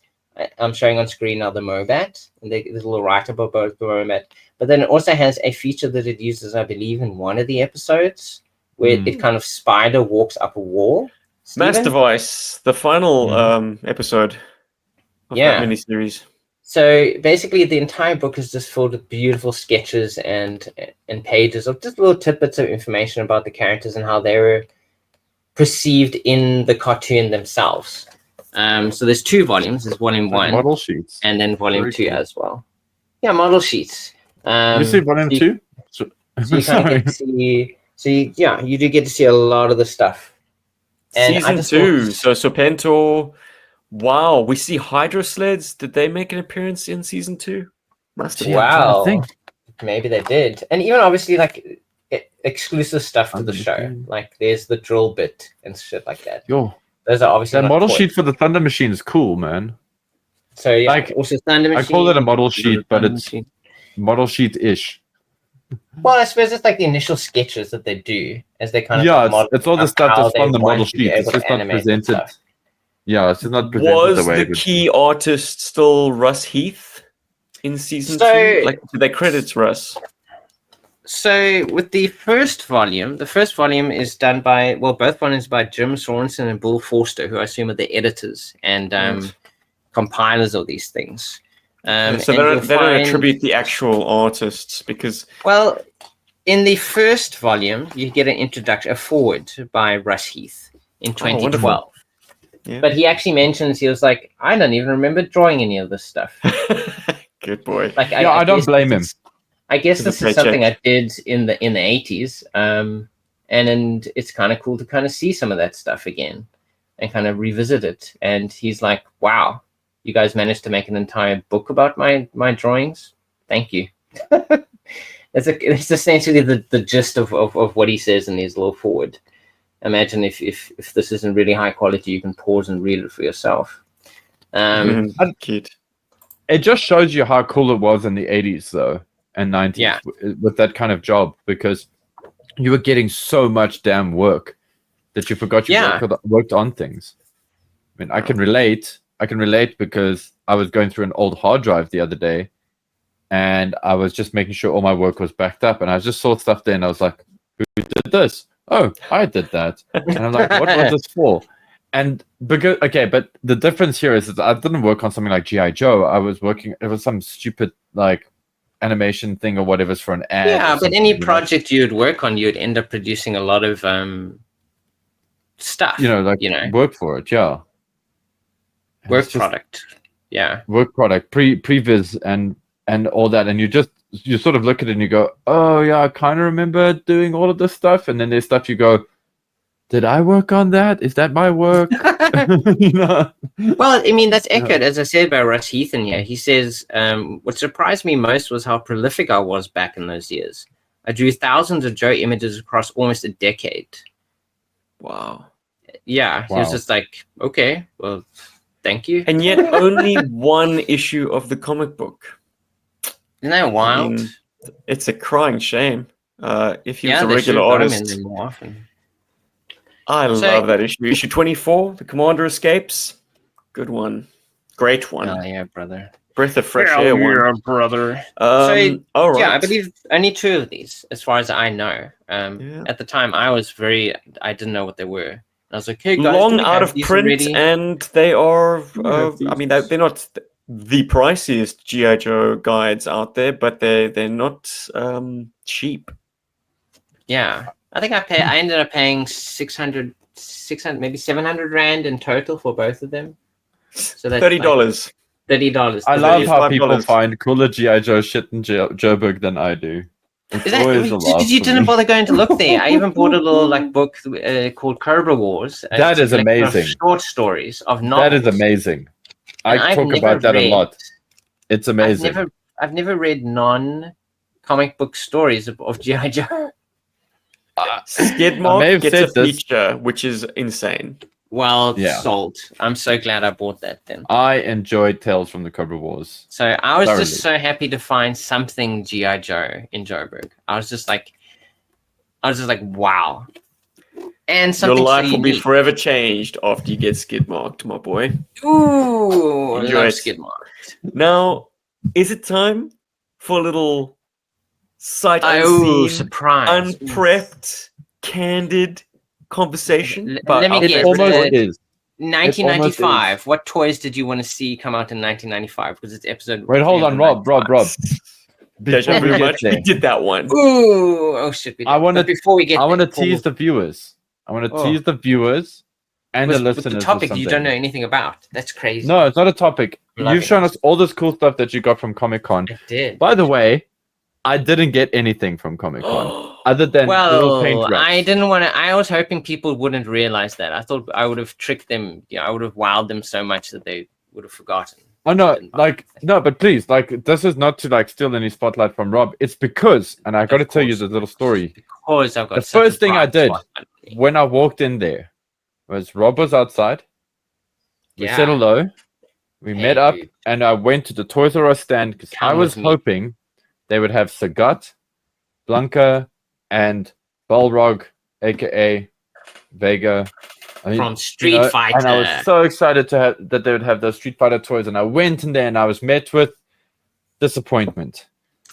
I'm showing on screen now the Mobat, and there's a little write-up about the Mobat. But then it also has a feature that it uses, I believe, in one of the episodes, where it kind of spider walks up a wall. Mass Steven? Device, the final episode of that miniseries. So basically, the entire book is just filled with beautiful sketches and pages of just little tidbits of information about the characters and how they were perceived in the cartoon themselves. So there's 2 volumes. There's volume 1, model sheets, and then volume Very 2 cool. as well. Yeah, model sheets. You see volume 2? So you kind of get to see. So you do get to see a lot of the stuff. And Season 2. So Serpentor. Wow, we see Hydro Sleds. Did they make an appearance in season 2? Must have. Wow, maybe they did. And even obviously like exclusive stuff to the show. Like there's the drill bit and shit like that. Yo, those are obviously that model sheet for the Thunder Machine is cool, man. So yeah, like, also Thunder Machine. I call it a model sheet, but it's model sheet-ish. Well, I suppose it's like the initial sketches that they do as they kind of it's all the stuff that's from the model sheet. It's just not presented. Yeah, it's not presented Was the way the key artist still Russ Heath in season 2? Like, did they credit Russ? So with the first volume is done by, well, both volumes by Jim Sorensen and Bill Forster, who I assume are the editors and compilers of these things. So they don't attribute the actual artists because... Well, in the first volume, you get an introduction, a foreword by Russ Heath in 2012. Yeah. But he actually mentions, he was like, I don't even remember drawing any of this stuff. Good boy. Like, I don't blame him. I guess this is something I did in the 80s. And it's kind of cool to kind of see some of that stuff again and kind of revisit it. And he's like, wow, you guys managed to make an entire book about my drawings. Thank you. It's essentially the gist of what he says in his little forward. Imagine if this isn't really high quality, you can pause and read it for yourself. Cute. It just shows you how cool it was in the 80s, though, and 90s with that kind of job, because you were getting so much damn work that you forgot you worked on things. I mean, I can relate because I was going through an old hard drive the other day, and I was just making sure all my work was backed up, and I just saw stuff there, and I was like, who did this? Oh, I did that. And I'm like, what was this for? And but the difference here is that I didn't work on something like GI Joe. I was working, it was some stupid like animation thing or whatever's for an ad. Yeah, but any project you'd work on, you'd end up producing a lot of stuff. Work for it, yeah. Work product. Yeah. Work product, previs and all that, and you sort of look at it and you go, oh yeah, I kind of remember doing all of this stuff, and then there's stuff you go, did I work on that? Is that my work? Well, I mean, that's echoed, as I said, by Russ Heath in here. He says, what surprised me most was how prolific I was back in those years. I drew thousands of Joe images across almost a decade. Wow. Yeah, he was just like, okay, well, thank you. And yet only one issue of the comic book. Isn't that wild? I mean, it's a crying shame. If he was a regular artist. More often. I love that issue. Issue 24, The Commander Escapes. Good one. Great one. Oh, yeah, brother. Breath of fresh air one. Brother. All right. Yeah, I believe only 2 of these, as far as I know. At the time, I didn't know what they were. I was like, hey, guys, long out of print, and they are, I mean, they're not the priciest GI Joe guides out there, but they're not cheap. Yeah, I think I ended up paying 600, maybe 700 rand in total for both of them. So that's $30. $30. I love how people find cooler GI Joe shit in Joburg than I do. You didn't bother going to look there. I even bought a little book called Cobra Wars. That is amazing. Short stories of novels. That is amazing. I talk about that a lot. It's amazing. I've never read non-comic book stories of G.I. Joe. Skidmark gets a feature, which is insane. Well, sold. I'm so glad I bought that then. I enjoyed Tales from the Cobra Wars. So I was just so happy to find something G.I. Joe in Joburg. I was just like, wow. And something your life will be forever changed after you get skid marked, my boy. Ooh, Enjoy love it. skid marks. Now, is it time for a little sight Oh, unseen, surprise. unprepped, candid conversation? Let me our It guess. favorite almost toy? is. 1995. What toys did you want to see come out in 1995? Because it's episode. Wait, hold on, Rob. Deja Before vu we get much? We there, did that one. Ooh, oh shit! We did. I want But to. before we get, I want to there, Paul, tease the viewers. I want to Oh. tease the viewers and with, the with listeners. the with topic you don't something. know anything about. That's crazy. No, it's not a topic. I'm loving You've shown this. us all this cool stuff that you got from Comic Con. I did. By the way, I didn't get anything from Comic Con other than little paint Well, wraps. I didn't want to. I was hoping people wouldn't realize that. I thought I would have tricked them. I would have wowed them so much that they would have forgotten. Oh no, no, but please, this is not to steal any spotlight from Rob. It's because, and I got to tell you this little story. Because I've got The such a first thing I bright did spot on me. when I walked in there was Rob was outside. We Yeah. said hello. We Hey, met up, dude. and I went to the Toys R Us stand because I Come was with me. hoping they would have Sagat, Blanca, and Balrog, aka Vega. I mean, From Street Fighter. And I was so excited that they would have those Street Fighter toys, and I went in there and I was met with disappointment.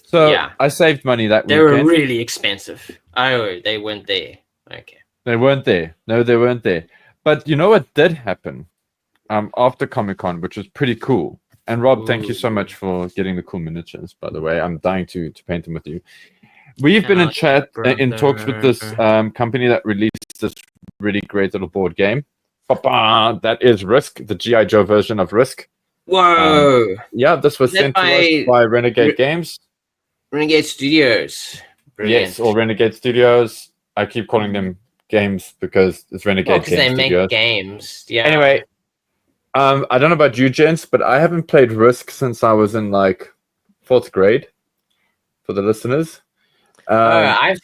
So Yeah. I saved money that They weekend. were really expensive. Oh, they weren't there. Okay. They weren't there. No, they weren't there. But you know what did happen after Comic Con, which was pretty cool. And Rob, thank you so much for getting the cool miniatures, by the way. I'm dying to paint them with you. We've been in chat, in talks with this company that released this really great little board game. That is Risk, the GI Joe version of Risk. Whoa. Yeah, this was Is that sent to us by Renegade Games. Renegade Studios. Brilliant. Yes, or Renegade Studios. I keep calling them games because it's Renegade because they Games make Studios. games. Yeah. Anyway, I don't know about you, gents, but I haven't played Risk since I was in 4th grade. For the listeners, I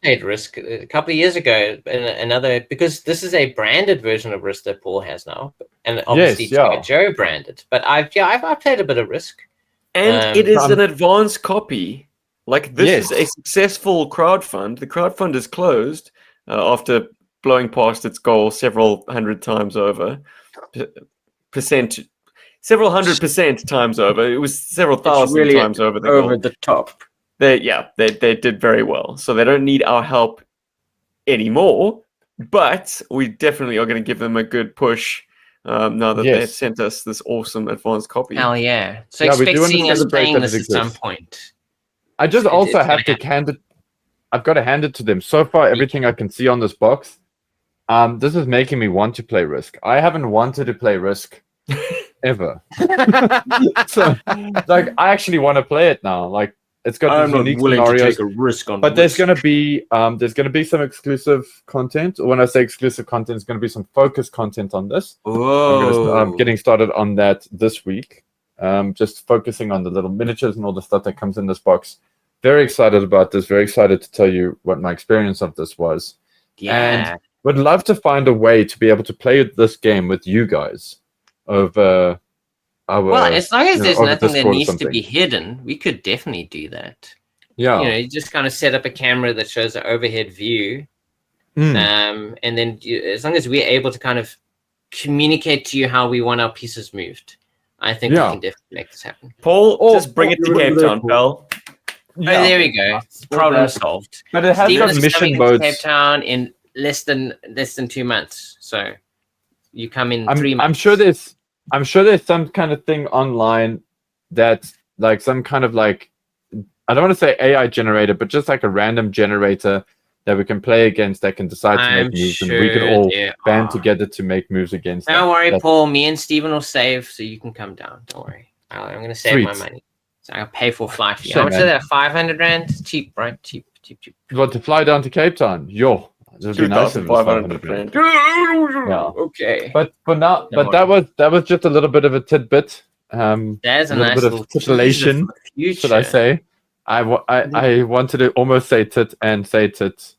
played Risk a couple of years ago. Because this is a branded version of Risk that Paul has now, and obviously Yes, Joe branded. But I've played a bit of Risk, And it is an advanced copy. This is a successful crowdfund. The crowdfund is closed after blowing past its goal several hundred times over. Several hundred percent times over. It was several thousand really times over the over goal. the top. They did very well. So they don't need our help anymore. But we definitely are going to give them a good push now that they've sent us this awesome advanced copy. Hell yeah! So Yeah, we expect do want to seeing us celebrate playing that this it at some exists. point. I just It's also gonna have to hand it. I've got to hand it to them. So far, everything I can see on this box, this is making me want to play Risk. I haven't wanted to play Risk ever. So, I actually want to play it now. It's got these unique scenarios. a risk on. But there's gonna be some exclusive content. When I say exclusive content, it's gonna be some focused content on this. I'm getting started on that this week. Just focusing on the little miniatures and all the stuff that comes in this box. Very excited about this. Very excited to tell you what my experience of this was. Yeah. And would love to find a way to be able to play this game with you guys over our. Well, as long as there's over nothing that Discord or needs to something. be hidden, we could definitely do that. Yeah. You just kind of set up a camera that shows an overhead view, Mm. and then as long as we're able to kind of communicate to you how we want our pieces moved, I think we can definitely make this happen. Paul, just bring it to Cape Town, pal. Oh, there we go. Problem solved. But it has Steven got is mission coming into modes. Cape Town in less than 2 months. So you come in 3 months. I'm sure there's some kind of thing online that's some kind of I don't want to say AI generator, but just a random generator that we can play against that can decide to make moves, and we can all band together to make moves against. Don't worry, Paul. Me and Steven will save, so you can come down. Don't worry. I'm going to save my money. So I'll pay for a flight for you. How much is that? 500 rand? Cheap, right? Cheap. What, to fly down to Cape Town? Yo, it would be nice if it was 500 rand. Yeah. Okay. But for now, that was just a little bit of a tidbit. There's a little nice bit of little titillation, future. should I say? I wanted to almost say tit and say tit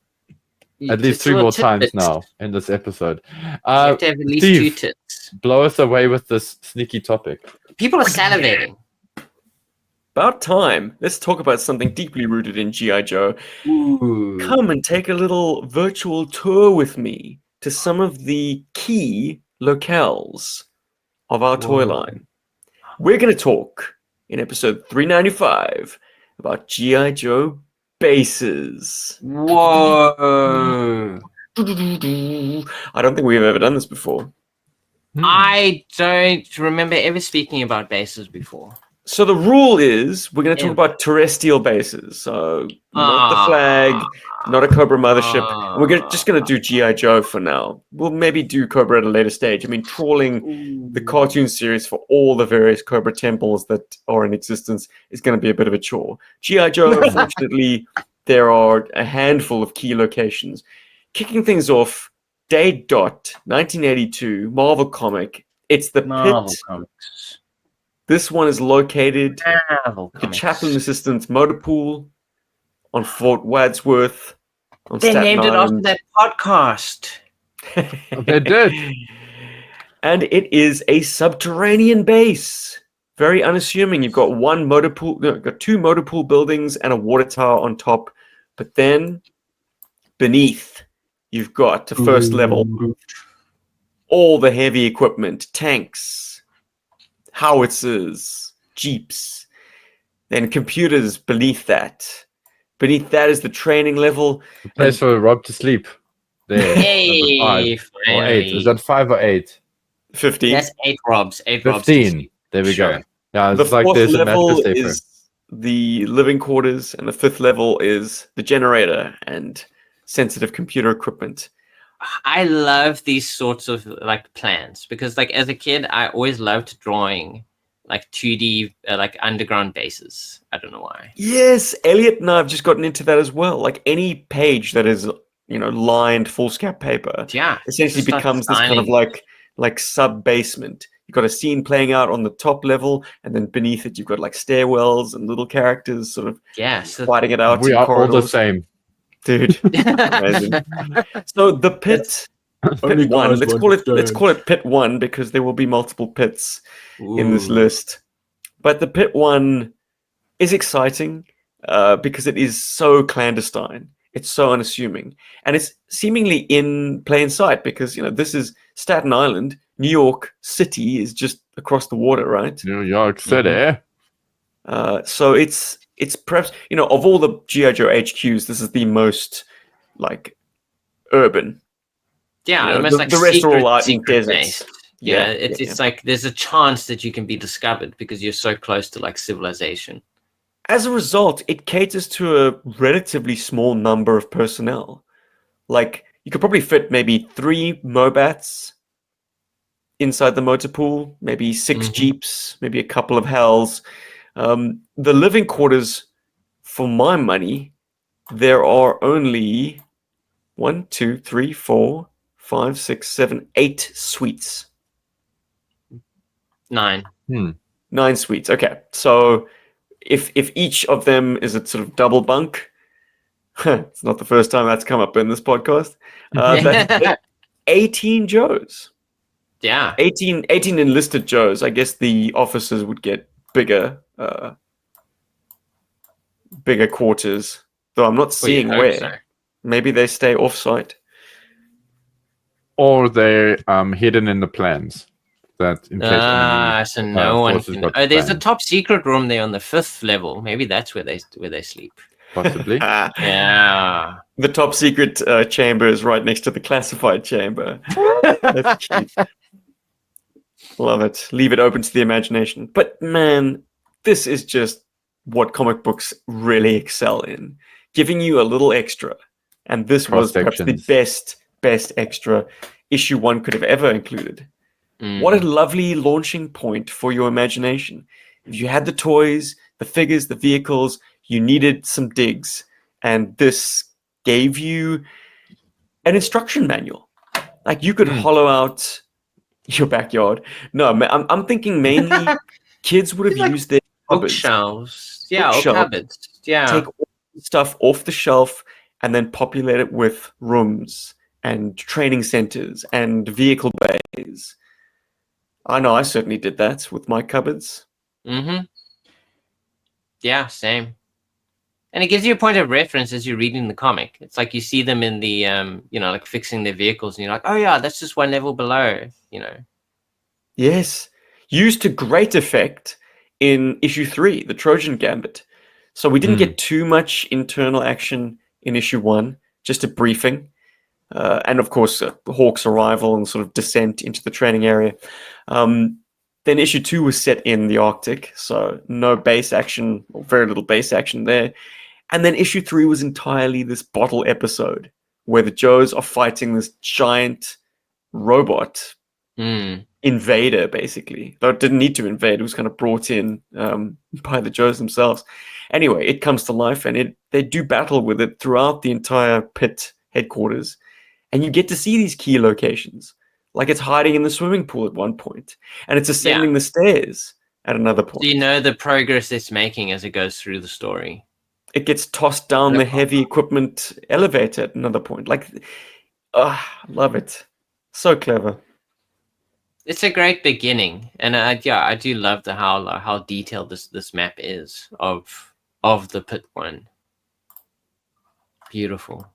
at least 3 more times now in this episode. You have to have at least Steve, 2 tits. blow us away with this sneaky topic. People are salivating. About time. Let's talk about something deeply rooted in GI Joe. Ooh. Come and take a little virtual tour with me to some of the key locales of our toy line. we're going to talk in episode 395 about GI Joe bases. Whoa! I don't think we've ever done this before. I don't remember ever speaking about bases before. So the rule is we're going to talk about terrestrial bases. So not the flag, not a Cobra mothership. And we're just going to do GI Joe for now. We'll maybe do Cobra at a later stage. I mean, trawling the cartoon series for all the various Cobra temples that are in existence is going to be a bit of a chore. GI Joe, fortunately, there are a handful of key locations. Kicking things off, Day Dot, 1982, Marvel comic. It's the Pit. Comics. This one is located the Chaplain Assistant's motor pool on Fort Wadsworth on They Staten named it after Island. that podcast. They did. And it is a subterranean base. Very unassuming. You've got one motor pool, no, you've got two motor pool buildings and a water tower on top. But then beneath, you've got the first level, all the heavy equipment, tanks, howitzers, jeeps, then computers beneath that. Beneath that is the training level. The place for Rob to sleep. There. Hey, 5 or 8. Is that 5 or 8? 15. That's 8 Robs. 8 Robs. 15. There we go. Yeah, it's The like fourth there's a level mattress safer. is the living quarters, and the fifth level is the generator and sensitive computer equipment. I love these sorts of like plans because like as a kid I always loved drawing like 2D like underground bases. I don't know why. Yes, Elliot and I have just gotten into that as well. Like any page that is, lined foolscap paper, Yeah, essentially just start becomes this kind of designing. like sub basement. You've got a scene playing out on the top level, and then beneath it you've got like stairwells and little characters sort of So fighting it out. We in are all the corridors. same. Dude. Amazing. So the pit one. Let's call it pit one because there will be multiple pits in this list. But the pit one is exciting because it is so clandestine. It's so unassuming, and it's seemingly in plain sight because this is Staten Island. New York City is just across the water, right? New York City. So it's perhaps of all the GI Joe HQs, this is the most like urban. Yeah, almost like the rest are all out in secret deserts. based. Yeah, it's like there's a chance that you can be discovered because you're so close to like civilization. As a result, it caters to a relatively small number of personnel. Like you could probably fit maybe 3 Mobats inside the motor pool, maybe 6 Jeeps, maybe a couple of Hells. The living quarters, for my money, there are only 1, 2, 3, 4, 5, 6, 7, 8 suites. 9. 9 suites. Okay, so if each of them is a sort of double bunk, it's not the first time that's come up in this podcast. That's 18 Joes. Yeah, 18 enlisted Joes. I guess the officers would get bigger quarters, though I'm not seeing where. So. Maybe they stay off-site. Or they're hidden in the plans. That in case so no one forces can. got Oh, there's a planned. top secret room there on the 5th level. Maybe that's where they sleep. Possibly. Yeah. The top secret chamber is right next to the classified chamber. That's cute. Love it. Leave it open to the imagination. But man, this is just what comic books really excel in. Giving you a little extra. And this was perhaps the best extra issue 1 could have ever included. What a lovely launching point for your imagination. If you had the toys, the figures, the vehicles, you needed some digs. And this gave you an instruction manual. Like you could hollow out your backyard. No, I'm thinking mainly kids would have used their cupboards. Bookshelves. Yeah, or cupboards. Yeah. Take all the stuff off the shelf and then populate it with rooms and training centers and vehicle bays. I know I certainly did that with my cupboards. Yeah, same. And it gives you a point of reference as you're reading the comic. It's like you see them in the, like fixing their vehicles, and you're like, oh yeah, that's just one level below, Yes. used to great effect in issue 3, the Trojan Gambit. So we didn't get too much internal action in issue 1, just a briefing. And of course, Hawk's arrival and sort of descent into the training area. Then issue 2 was set in the Arctic, so no base action, or very little base action there. And then issue 3 was entirely this bottle episode, where the Joes are fighting this giant robot invader, basically. Though it didn't need to invade, it was kind of brought in by the Joes themselves. Anyway, it comes to life, and they do battle with it throughout the entire pit headquarters. And you get to see these key locations. Like it's hiding in the swimming pool at one point, and it's ascending the stairs at another point. Do you know the progress it's making as it goes through the story? It gets tossed down the heavy equipment elevator at another point. Like, I love it. So clever. It's a great beginning, and I do love how detailed this map is of the pit one. Beautiful.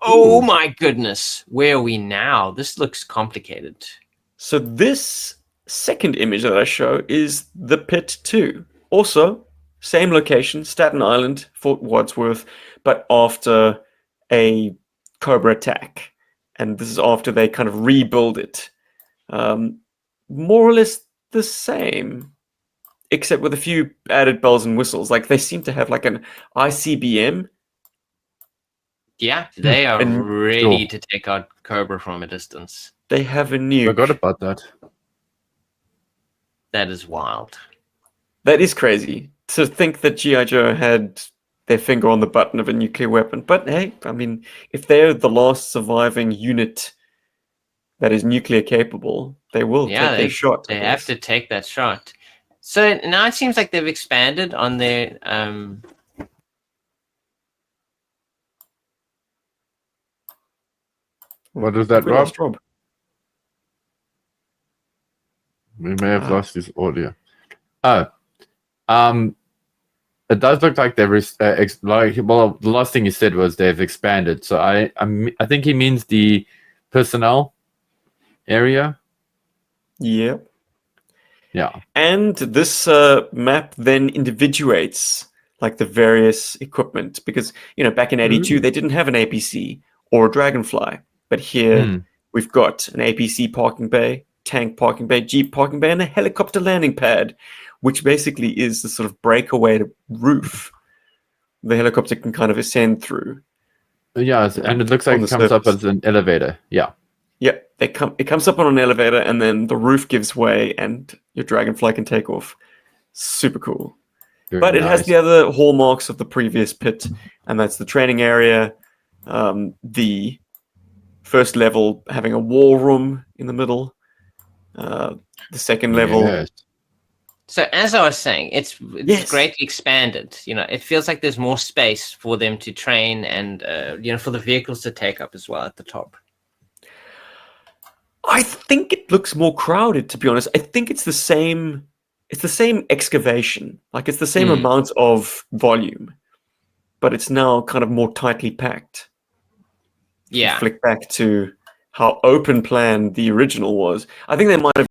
Oh my goodness, where are we now? This looks complicated. So this second image that I show is the pit 2. Also, same location, Staten Island, Fort Wadsworth, but after a Cobra attack. And this is after they kind of rebuild it. More or less the same, except with a few added bells and whistles. Like they seem to have like an ICBM. Yeah, they are ready to take out Cobra from a distance. They have a nuke. Forgot about that. That is wild. That is crazy. To think that GI Joe had their finger on the button of a nuclear weapon. But hey, I mean, if they're the last surviving unit that is nuclear capable, they will take their shot. They have to take that shot. So now it seems like they've expanded on their... What is that, Rob? We may have lost his audio. It does look like they've the last thing he said was they've expanded. So I think he means the personnel area. Yeah. Yeah. And this map then individuates like the various equipment because back in 82 they didn't have an APC or a Dragonfly. But here we've got an APC parking bay, tank parking bay, jeep parking bay, and a helicopter landing pad, which basically is the sort of breakaway roof the helicopter can kind of ascend through. Yeah, and it looks like it comes up as an elevator. Yeah. Yeah, it comes up on an elevator, and then the roof gives way, and your Dragonfly can take off. Super cool. But it has the other hallmarks of the previous pit, and that's the training area, the first level having a war room in the middle. The second level. Yes. So as I was saying, it's greatly expanded. It feels like there's more space for them to train and for the vehicles to take up as well at the top. I think it looks more crowded, to be honest. I think it's the same excavation. Like it's the same amount of volume, but it's now kind of more tightly packed. Yeah. Flick back to how open plan the original was. I think they might have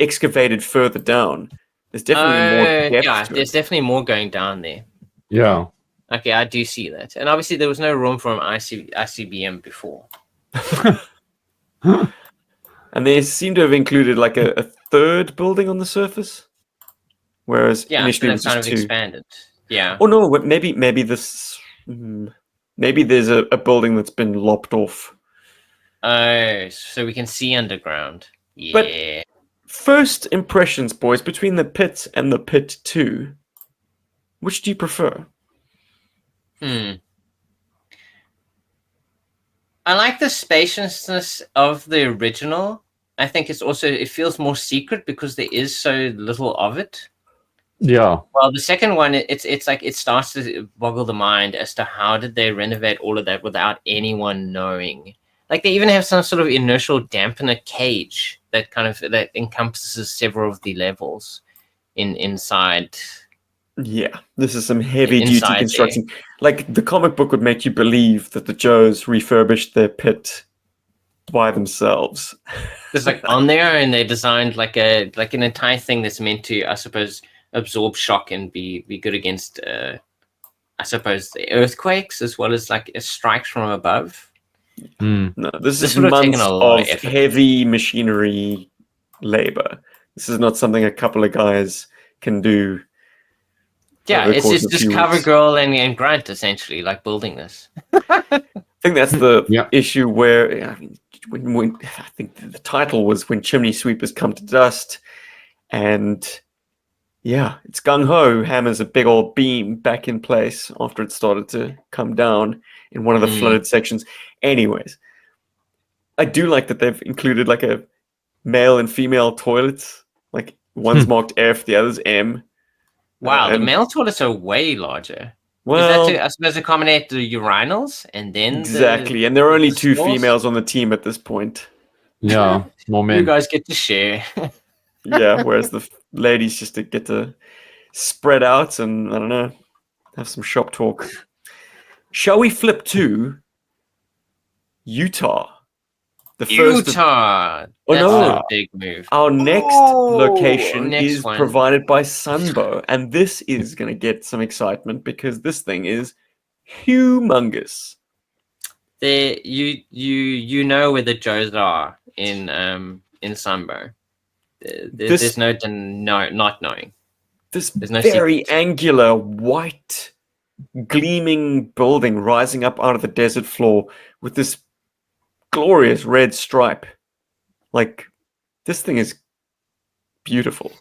excavated further down. There's definitely more depth to there's it. definitely more going down there. Yeah. Okay, I do see that. And obviously there was no room for an ICBM before. And they seem to have included like a third building on the surface. Whereas initially it was kind just of two. expanded. Yeah. Oh no, maybe this... Maybe there's a building that's been lopped off. Oh, so we can see underground. Yeah. But first impressions, boys, between the pit and the pit 2, which do you prefer? I like the spaciousness of the original. I think it feels more secret because there is so little of it. Yeah. Well, the second one, it's like it starts to boggle the mind as to how did they renovate all of that without anyone knowing. Like they even have some sort of inertial dampener cage that encompasses several of the levels inside. Yeah, this is some heavy duty construction. Like the comic book would make you believe that the Joes refurbished their pit by themselves. It's like on there, and they designed like an entire thing that's meant to, I suppose, absorb shock and be good against, I suppose, the earthquakes as well as like strikes from above. No, this is would have taken months a lot of of effort. heavy machinery labor. This is not something a couple of guys can do. Yeah, over the it's course of a just few Cover weeks. Girl and Grunt essentially, like building this. I think that's the Yeah. issue where, I mean, when I think the title was When Chimney Sweepers Come to Dust, and yeah, it's gung ho, hammers a big old beam back in place after it started to come down in one of the flooded sections. Anyways, I do like that they've included like a male and female toilets. Like one's marked F, the other's M. Wow, the and male toilets are way larger. well, Is that to, I suppose, accommodate the urinals and then exactly, and there are only the two stalls? females on the team at this point. Yeah, more You men. guys get to share. Yeah, whereas the ladies just get to spread out and, I don't know, have some shop talk. Shall we flip to Utah? The first of, Utah. Oh, That's no. a big move. our next location next is one. provided by Sunbow, and this is going to get some excitement because this thing is humongous. There, you know where the Joes are in Sunbow. There's no not knowing. This There's no very secret. angular, white, gleaming building rising up out of the desert floor with this glorious red stripe. Like, this thing is beautiful.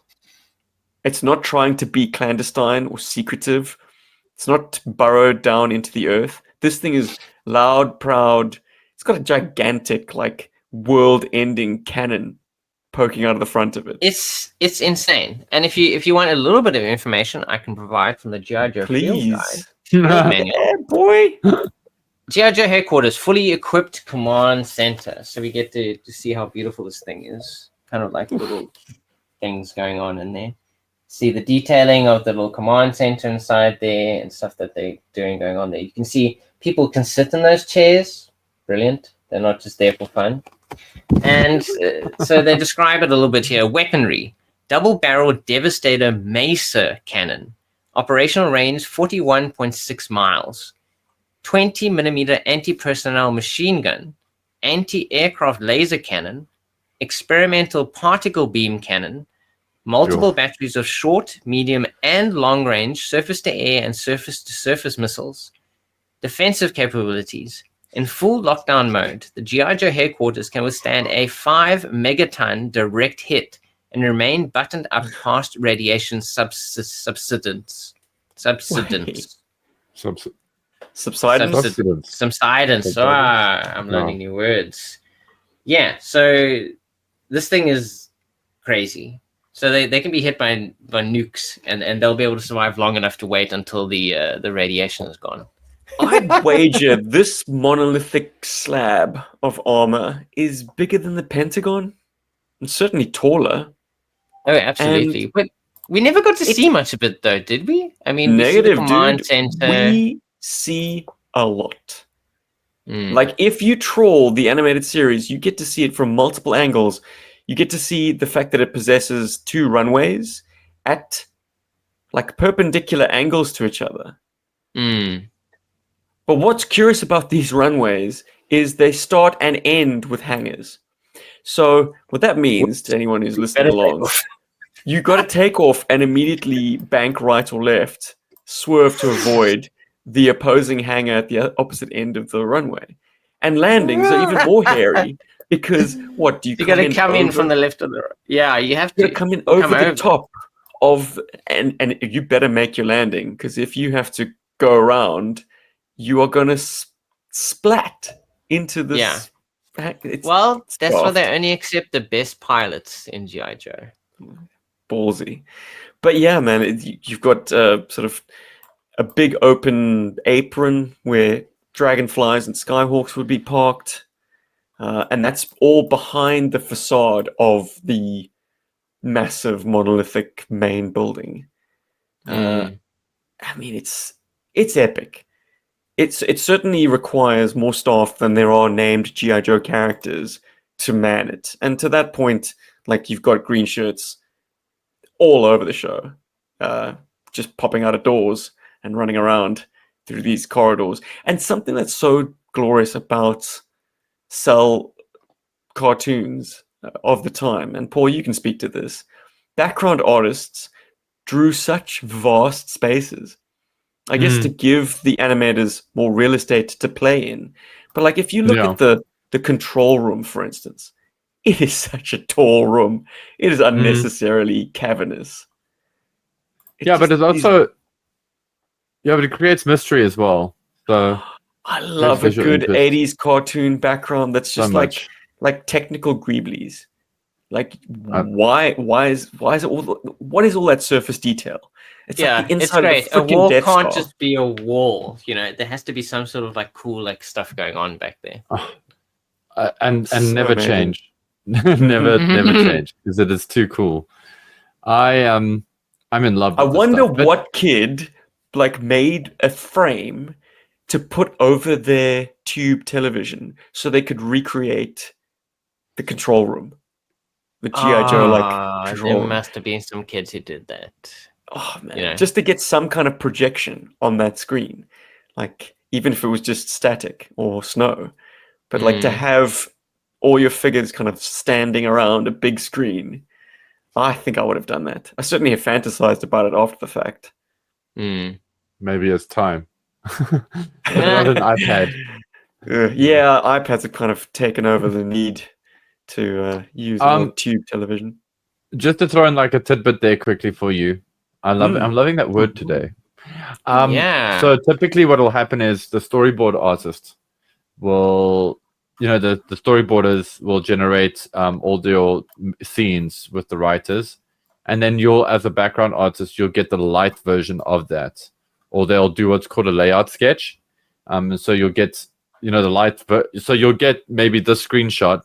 It's not trying to be clandestine or secretive. It's not burrowed down into the earth. This thing is loud, proud. It's got a gigantic, like, world-ending cannon poking out of the front of it. It's insane. And if you want a little bit of information, I can provide from the GI Joe field guide. Please. Field manual. Yeah, boy. GI Joe headquarters, fully equipped command center. So we get to see how beautiful this thing is. Kind of like little things going on in there. See the detailing of the little command center inside there and stuff that they're doing going on there. You can see people can sit in those chairs. Brilliant. They're not just there for fun. And so they describe it a little bit here. Weaponry. Double-barrel Devastator Mesa cannon. Operational range 41.6 miles. 20mm anti-personnel machine gun. Anti-aircraft laser cannon. Experimental particle beam cannon. Multiple batteries of short, medium, and long-range surface-to-air and surface-to-surface missiles. Defensive capabilities. In full lockdown mode, the GI Joe headquarters can withstand a 5 megaton direct hit and remain buttoned up past radiation subsidence. Subsidence. Subsidence. I'm learning new words. Yeah, so this thing is crazy. So they can be hit by nukes, and they'll be able to survive long enough to wait until the radiation is gone. I'd wager this monolithic slab of armor is bigger than the Pentagon, and certainly taller. Oh, absolutely. But we never got to see much of it, though, did we? I mean, negative, we see the command dude. center. We see a lot. Like, if you trawl the animated series, you get to see it from multiple angles. You get to see the fact that it possesses 2 runways at, like, perpendicular angles to each other. But what's curious about these runways is they start and end with hangars. So what that means to anyone who's listening along, you got to take off and immediately bank right or left, swerve to avoid the opposing hangar at the opposite end of the runway. And landings are even more hairy because what do you got to come in from the left or the right? Yeah, you have to come in over the top of, and you better make your landing, because if you have to go around, you are going to splat into this. Yeah. That's daft. why they only accept the best pilots in GI Joe. Ballsy. But yeah, man, you've got sort of a big open apron where dragonflies and skyhawks would be parked. And that's all behind the facade of the massive monolithic main building. I mean, it's epic. it certainly requires more staff than there are named GI Joe characters to man it. And to that point, like you've got green shirts all over the show, just popping out of doors and running around through these corridors. And something that's so glorious about cell cartoons of the time, and Paul, you can speak to this, background artists drew such vast spaces, I guess, to give the animators more real estate to play in. But like if you look at the control room, for instance, it is such a tall room. It is unnecessarily cavernous. But it's also but it creates mystery as well. So I love a good interest. 80s cartoon background that's just like technical greeblies. Like why is it all, what is all that surface detail? It's like the inside it's great. of the A wall Death can't Star. just be a wall. There has to be some sort of like cool like stuff going on back there. And So never amazing. change. never change, because it is too cool. I'm in love with I this wonder stuff, but what kid like made a frame to put over their tube television so they could recreate the control room. The G.I. Joe like control there room. must have been some kids who did that. Oh man, just to get some kind of projection on that screen. Like even if it was just static or snow. But like to have all your figures kind of standing around a big screen, I think I would have done that. I certainly have fantasized about it after the fact. Maybe it's time. Not an iPad. Yeah, iPads have kind of taken over the need to use more tube television. Just to throw in like a tidbit there quickly for you. I'm loving that word today. So typically what will happen is the storyboard artist will, the storyboarders will generate all your scenes with the writers, and then you'll, as a background artist, you'll get the light version of that, or they'll do what's called a layout sketch. So you'll get, the light, so you'll get maybe this screenshot,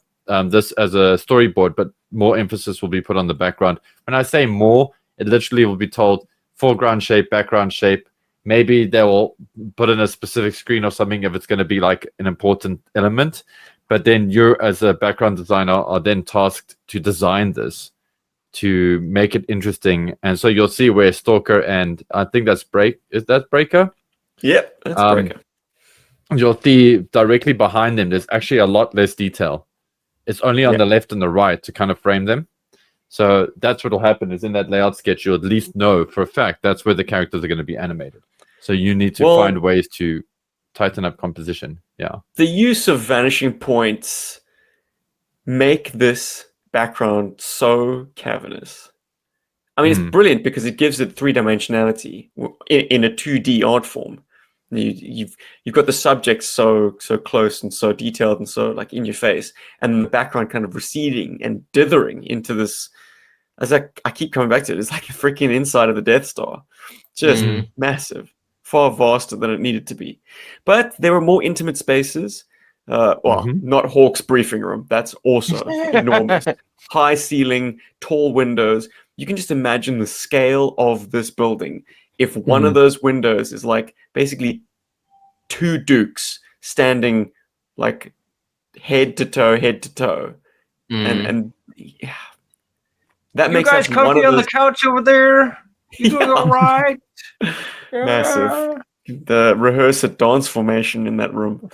this as a storyboard, but more emphasis will be put on the background. When I say more, it literally will be told foreground shape, background shape. Maybe they will put in a specific screen or something if it's going to be like an important element. But then you, as a background designer, are then tasked to design this to make it interesting. And so you'll see where Stalker and I think that's is that Breaker? Yep, that's Breaker. You'll see directly behind them, there's actually a lot less detail. It's only on the left and the right to kind of frame them. So that's what will happen is in that layout sketch, you'll at least know for a fact that's where the characters are going to be animated. So you need to find ways to tighten up composition. Yeah. The use of vanishing points make this background so cavernous. I mean, it's brilliant because it gives it three-dimensionality in a 2D art form. You've got the subject so close and so detailed and so like in your face, and the background kind of receding and dithering into this. As I keep coming back to it, it's like a freaking inside of the Death Star, just massive, far vaster than it needed to be. But there were more intimate spaces. Not Hawk's briefing room. That's also enormous. High ceiling, tall windows. You can just imagine the scale of this building. If one of those windows is like basically two dukes standing like head to toe, and yeah, that makes guys comfy on the couch over there. You doing all right? Massive. The rehearsal dance formation in that room.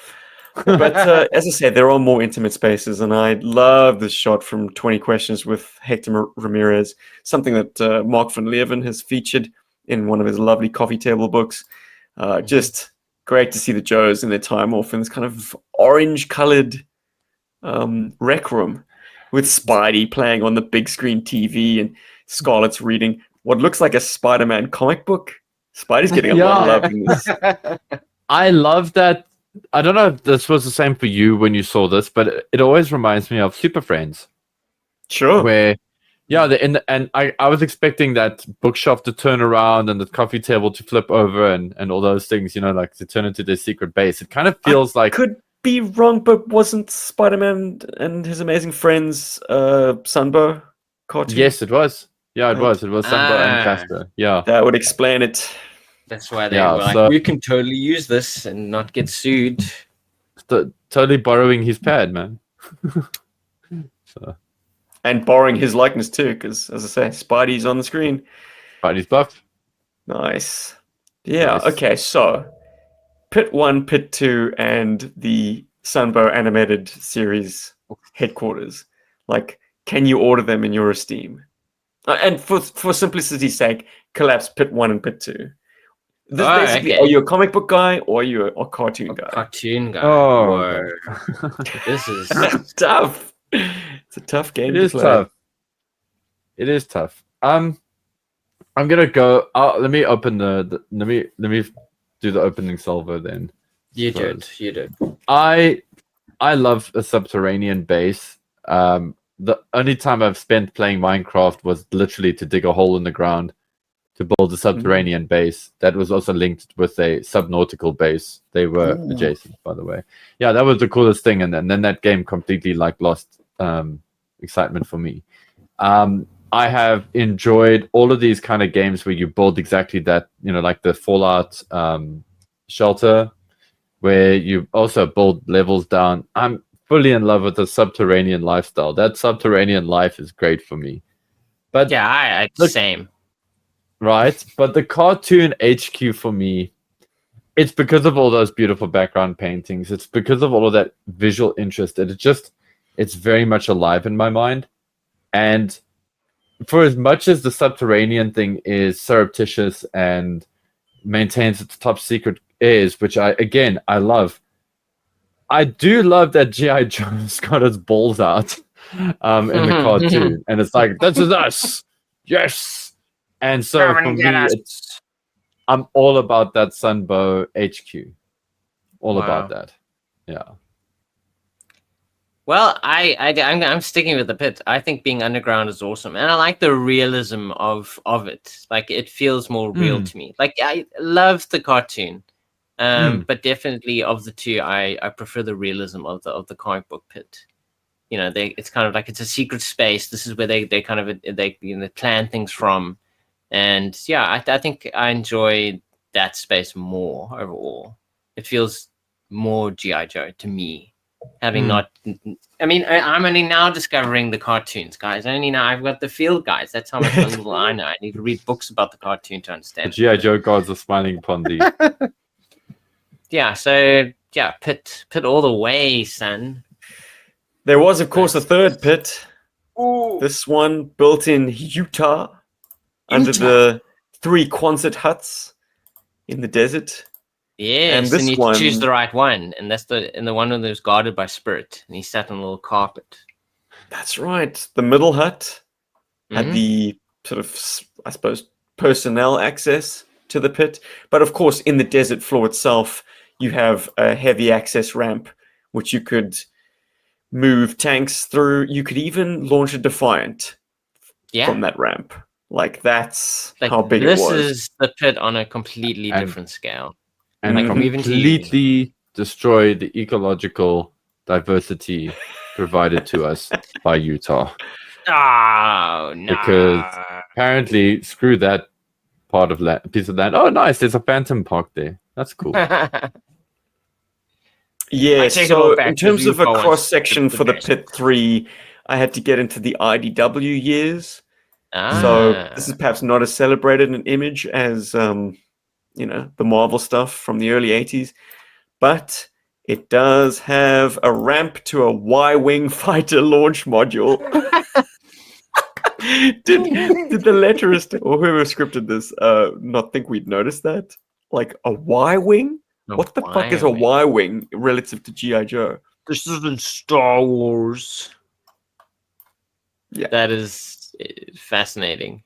But as I said, there are more intimate spaces, and I love this shot from 20 Questions with Hector Ramirez, something that Mark van Leeuwen has featured in one of his lovely coffee table books. Just great to see the Joes in their time off in this kind of orange-colored rec room with Spidey playing on the big screen TV and Scarlett's reading what looks like a Spider-Man comic book. Spidey's getting a lot of love in this. I love that. I don't know if this was the same for you when you saw this, but it always reminds me of Super Friends. Sure. Where, and I was expecting that bookshelf to turn around and the coffee table to flip over and all those things, like to turn into their secret base. It kind of feels like... Could be wrong, but wasn't Spider-Man and His Amazing Friends Sunbow cartoon? Yes, it was. Yeah, it was. It was Sunbow and Casper. Yeah. That would explain it. That's why they were like, we can totally use this and not get sued. Totally borrowing his pad, man. And borrowing his likeness too, because as I say, Spidey's on the screen. Spidey's buff. Nice. Yeah, okay, so Pit 1, Pit 2, and the Sunbow animated series headquarters. Like, can you order them in your Esteem? And for simplicity's sake, collapse Pit 1 and Pit 2. This basically, are you a comic book guy or are you a cartoon guy? Cartoon guy. Oh, this is tough. It's a tough game. It is tough. It is tough. I'm gonna go. Let me open let me do the opening salvo then. You did. I love a subterranean base. The only time I've spent playing Minecraft was literally to dig a hole in the ground to build a subterranean base that was also linked with a subnautical base. They were adjacent, by the way. Yeah, that was the coolest thing, and then that game completely lost excitement for me. I have enjoyed all of these kind of games where you build exactly that, like the Fallout shelter, where you also build levels down. I'm fully in love with the subterranean lifestyle. That subterranean life is great for me. But yeah, I same. Right, but the cartoon HQ for me, it's because of all those beautiful background paintings. It's because of all of that visual interest. It's very much alive in my mind. And for as much as the subterranean thing is surreptitious and maintains its top secret airs, which I love. I do love that GI Joe's got its balls out in the cartoon, and it's like, this is us, yes. And so for me, I'm all about that Sunbow HQ. All about that. Yeah. Well, I'm sticking with the Pit. I think being underground is awesome, and I like the realism of it. Like, it feels more real to me. Like, I love the cartoon, but definitely of the two, I prefer the realism of the comic book Pit. It's kind of like it's a secret space. This is where they plan things from. And yeah, I think I enjoy that space more overall. It feels more GI Joe to me, having not. I mean, I'm only now discovering the cartoons, guys. Only now I've got the field guides. That's how much little I know. I need to read books about the cartoon to understand. The GI Joe gods are smiling upon thee. Yeah. So yeah, Pit all the way, son. There was, of course, a third Pit. Ooh. This one built in Utah. Under the 3 Quonset huts in the desert. Yes, and you choose the right one, and that's the one that was guarded by Spirit, and he sat on a little carpet. That's right. The middle hut had the sort of, I suppose, personnel access to the pit, but of course, in the desert floor itself, you have a heavy access ramp, which you could move tanks through. You could even launch a Defiant from that ramp. Like, that's how big it was. This is the Pit on a completely different scale. And completely destroy the ecological diversity provided to us by Utah. Oh, no. Because apparently, screw that piece of land. Oh, nice. There's a phantom park there. That's cool. Yeah, so in terms of a cross-section for the Pit 3, I had to get into the IDW years. So this is perhaps not as celebrated an image as, the Marvel stuff from the early 80s. But it does have a ramp to a Y-Wing fighter launch module. Did the letterist or whoever scripted this not think we'd noticed that? Like, a Y-Wing? What the fuck is a Y-Wing relative to G.I. Joe? This isn't Star Wars. Yeah. That is fascinating.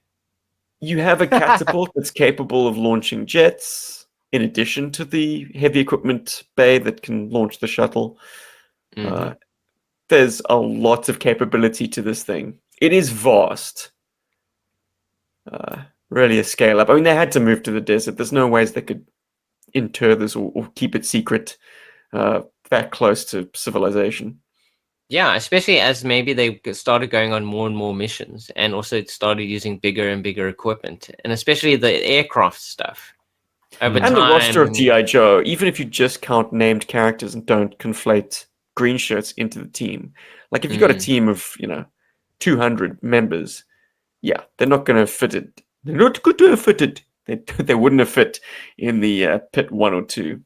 You have a catapult that's capable of launching jets, in addition to the heavy equipment bay that can launch the shuttle. There's a lot of capability to this thing. It is vast. Really a scale up. I mean, they had to move to the desert. There's no ways they could inter this or keep it secret that close to civilization. Yeah, especially as maybe they started going on more and more missions, and also started using bigger and bigger equipment, and especially the aircraft stuff. over And the roster of time. GI Joe, even if you just count named characters and don't conflate green shirts into the team, like if you got a team of 200 members, yeah, they're not going to fit it. They're not going to fit it. They wouldn't have fit in the pit 1 or 2.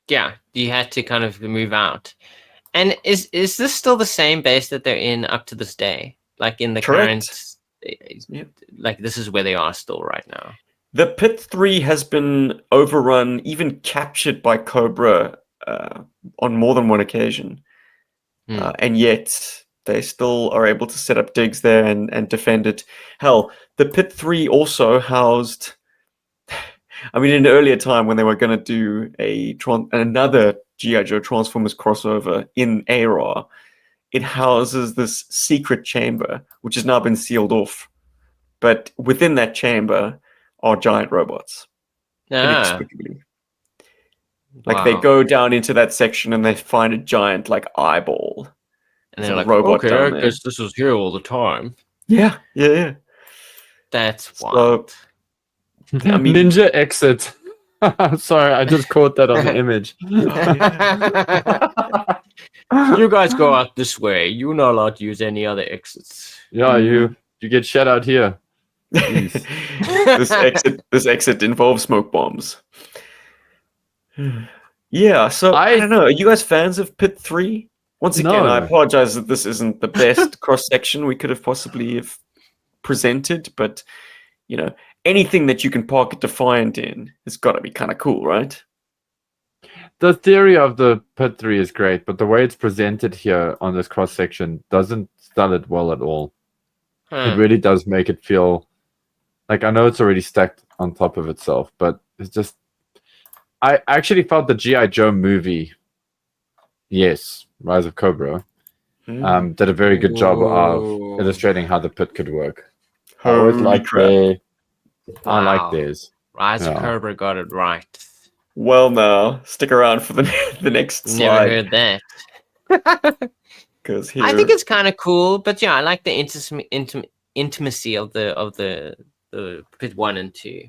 Yeah, you had to kind of move out. And is this still the same base that they're in up to this day? Like in the Correct. current, like this is where they are still right now. The pit 3 has been overrun, even captured by Cobra on more than one occasion. And yet they still are able to set up digs there and defend it. Hell, the pit 3 also housed, I mean, in an earlier time when they were going to do another GI Joe Transformers crossover in ARA, it houses this secret chamber, which has now been sealed off. But within that chamber are giant robots. Inexplicably. Like they go down into that section and they find a giant like eyeball. And they're like, robot okay, down I there. guess this was here all the time. Yeah. That's wild. I mean, Ninja exit. Sorry, I just caught that on the image. You guys go out this way. You're not allowed to use any other exits. Yeah, you get shut out here. this exit involves smoke bombs. Yeah, so I don't know. Are you guys fans of Pit 3? Once again, I apologize that this isn't the best cross section we could have possibly have presented, but anything that you can park a Defiant in has got to be kind of cool, right? The theory of the Pit 3 is great, but the way it's presented here on this cross section doesn't sell it well at all. It really does make it feel like, I know it's already stacked on top of itself, but it's just, I actually felt the GI Joe movie, Rise of Cobra, did a very good job of illustrating how the pit could work. I like theirs. Rise of Cobra got it right. Well, now stick around for the next slide. Never heard that. Because I think it's kind of cool, but yeah, I like the intimacy of the pit 1 and 2.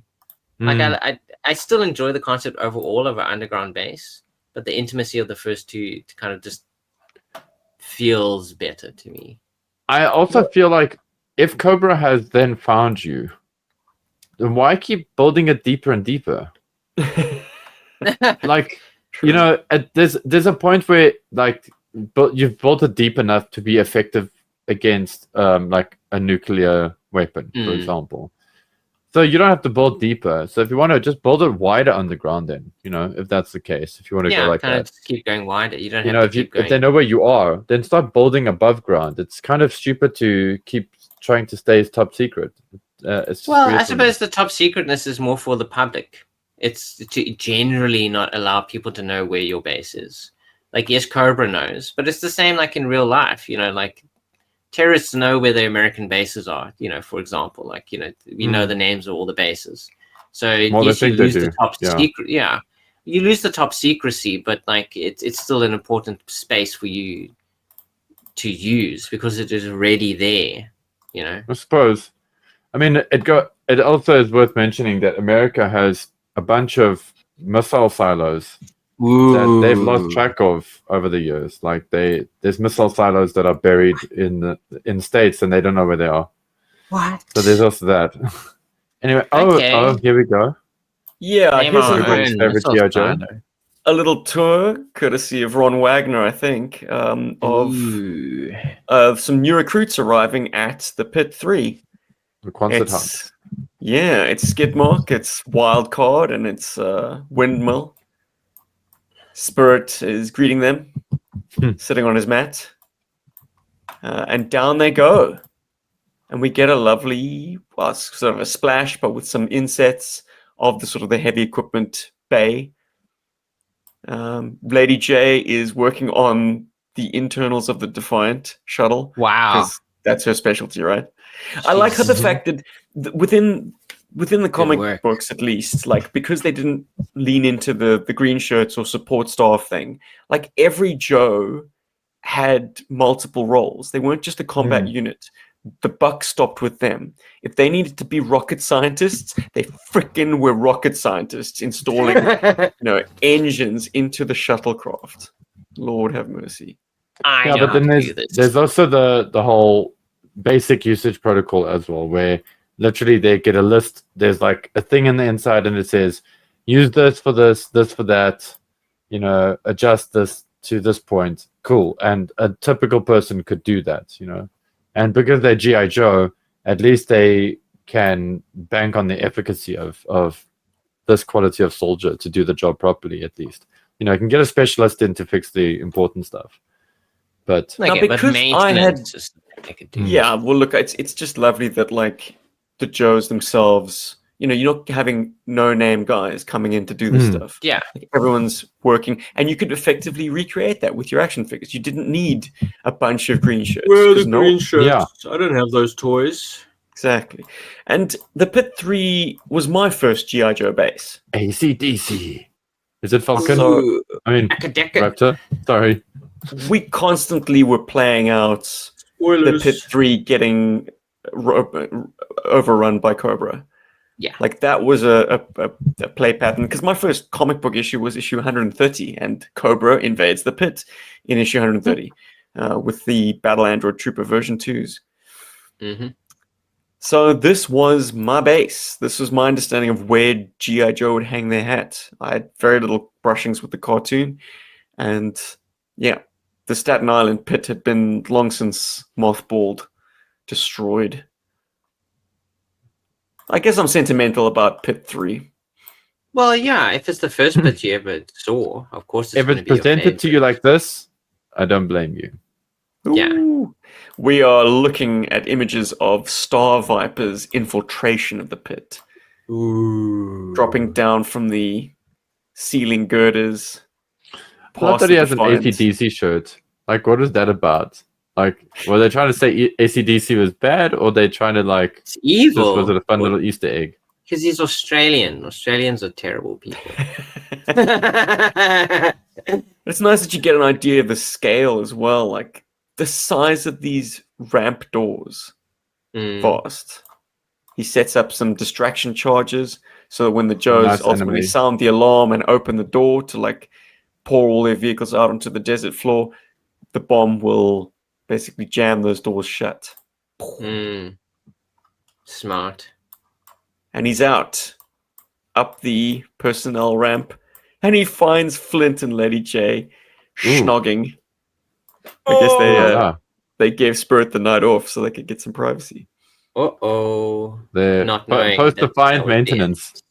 Like I still enjoy the concept overall of an underground base, but the intimacy of the first two kind of just feels better to me. I also feel like if Cobra has then found you, then why keep building it deeper and deeper? Like, there's a point where like you've built it deep enough to be effective against like a nuclear weapon, for example. So you don't have to build deeper. So if you want to just build it wider underground, then if that's the case, if you want to go like kind that, of just keep going wider. You don't have to keep going. If they know where you are, then start building above ground. It's kind of stupid to keep trying to stay top secret. I suppose the top secretness is more for the public. It's to generally not allow people to know where your base is. Like, yes, Cobra knows, but it's the same like in real life. Like terrorists know where the American bases are. For example, like we know the names of all the bases. So yes, you lose the top secret. Yeah, you lose the top secrecy, but like it's still an important space for you to use because it is already there. I suppose. I mean, it also is worth mentioning that America has a bunch of missile silos that they've lost track of over the years. Like there's missile silos that are buried in states and they don't know where they are. What? So there's also that. Anyway, here we go. Yeah, here's everybody's favorite GI Joe. A little tour, courtesy of Ron Wagner, I think, of some new recruits arriving at the Pit 3. The concert hunt. Yeah, it's Skidmark, it's Wildcard, and it's Windmill. Spirit is greeting them, sitting on his mat. And down they go. And we get a lovely, sort of a splash, but with some insets of the sort of the heavy equipment bay. Lady J is working on the internals of the Defiant shuttle. Wow. Because that's her specialty, right? I like how the fact that within the comic books, at least, like, because they didn't lean into the green shirts or support staff thing, like every Joe had multiple roles. They weren't just a combat unit. the buck stopped with them. If they needed to be rocket scientists, they frickin' were rocket scientists installing, engines into the shuttlecraft. Lord have mercy. I Yeah, know but how then to do this. there's also the whole basic usage protocol as well, where literally they get a list. There's like a thing in the inside, and it says, use this for this for that. Adjust this to this point. Cool. And a typical person could do that. And because they're GI Joe, at least they can bank on the efficacy of this quality of soldier to do the job properly. At least you can get a specialist in to fix the important stuff. But Okay, but because maintenance is they could do. Yeah, well, look, it's just lovely that like the Joes themselves, you're not having no-name guys coming in to do this stuff. Yeah. Like, everyone's working, and you could effectively recreate that with your action figures. You didn't need a bunch of green shirts. Where are the 'cause green shirts? Yeah. I don't have those toys. Exactly. And the Pit 3 was my first GI Joe base. AC/DC. Is it Falcon? So- I mean, Akadeka. Raptor. Sorry. We constantly were playing out the Spoilers. Pit 3 getting overrun by Cobra. Yeah. Like that was a play pattern, because my first comic book issue was issue 130, and Cobra invades the pit in issue 130 with the Battle Android Trooper version 2s. Mm-hmm. So this was my base. This was my understanding of where G.I. Joe would hang their hat. I had very little brushings with the cartoon, and yeah, the Staten Island pit had been long since mothballed, destroyed. I guess I'm sentimental about Pit 3. Well, yeah, if it's the first bit you ever saw, of course it's If going it's to be your presented to you favorite. like this, I don't blame you. Yeah. Ooh. We are looking at images of Star Viper's infiltration of the pit, Ooh. dropping down from the ceiling girders. Not past that he the has an Defiant. AC/DC shirt. Like, what is that about? Like, were they trying to say AC/DC was bad, or they trying to like It's just evil was it a fun little Easter egg? because he's Australian. Australians are terrible people. It's nice that you get an idea of the scale as well, like the size of these ramp doors. Mm. Vast. He sets up some distraction charges so that when the Joes Nice ultimately enemy. sound the alarm and open the door to like pour all their vehicles out onto the desert floor, the bomb will basically jam those doors shut. Mm. Smart. And he's out up the personnel ramp, and he finds Flint and Lady J schnogging. I guess they gave Spirit the night off so they could get some privacy. Uh-oh. They're Not knowing post-defined that maintenance.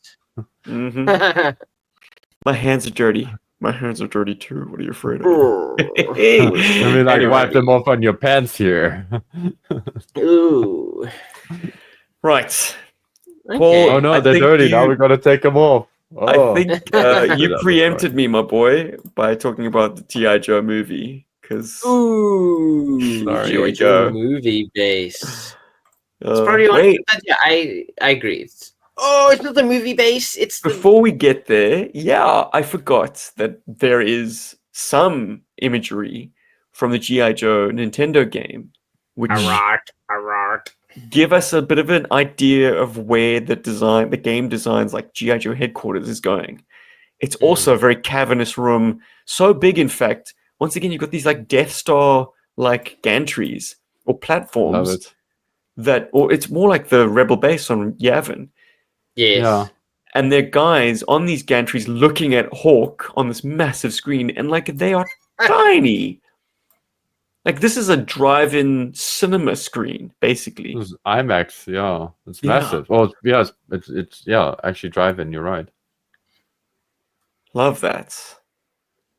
hmm would My hands are dirty. My hands are dirty too. What are you afraid of? Let me like Anyway. wipe them off on your pants here. Ooh. Right. Okay. Paul, Oh no, I they're think dirty. you- Now we gotta take them off. Oh. I think That you was preempted me, my boy, by talking about the G.I. Joe movie. Because Ooh. Sorry. Here we G.I. Joe go. movie base. It's probably wait, yeah, I agree. It's not the movie base. It's the before we get there, yeah, I forgot that there is some imagery from the G.I. Joe Nintendo game, which Arart. give us a bit of an idea of where the game designs like G.I. Joe headquarters is going. It's also a very cavernous room, so big, in fact, once again, you've got these like Death Star like gantries or Love platforms it. or it's more like the Rebel base on Yavin. Yes. Yeah. And they're guys on these gantries looking at Hawk on this massive screen, and like they are tiny. Like this is a drive-in cinema screen, basically. This is IMAX, yeah. It's Yeah. massive. Well, yeah, it's actually drive-in, you're right. Love that.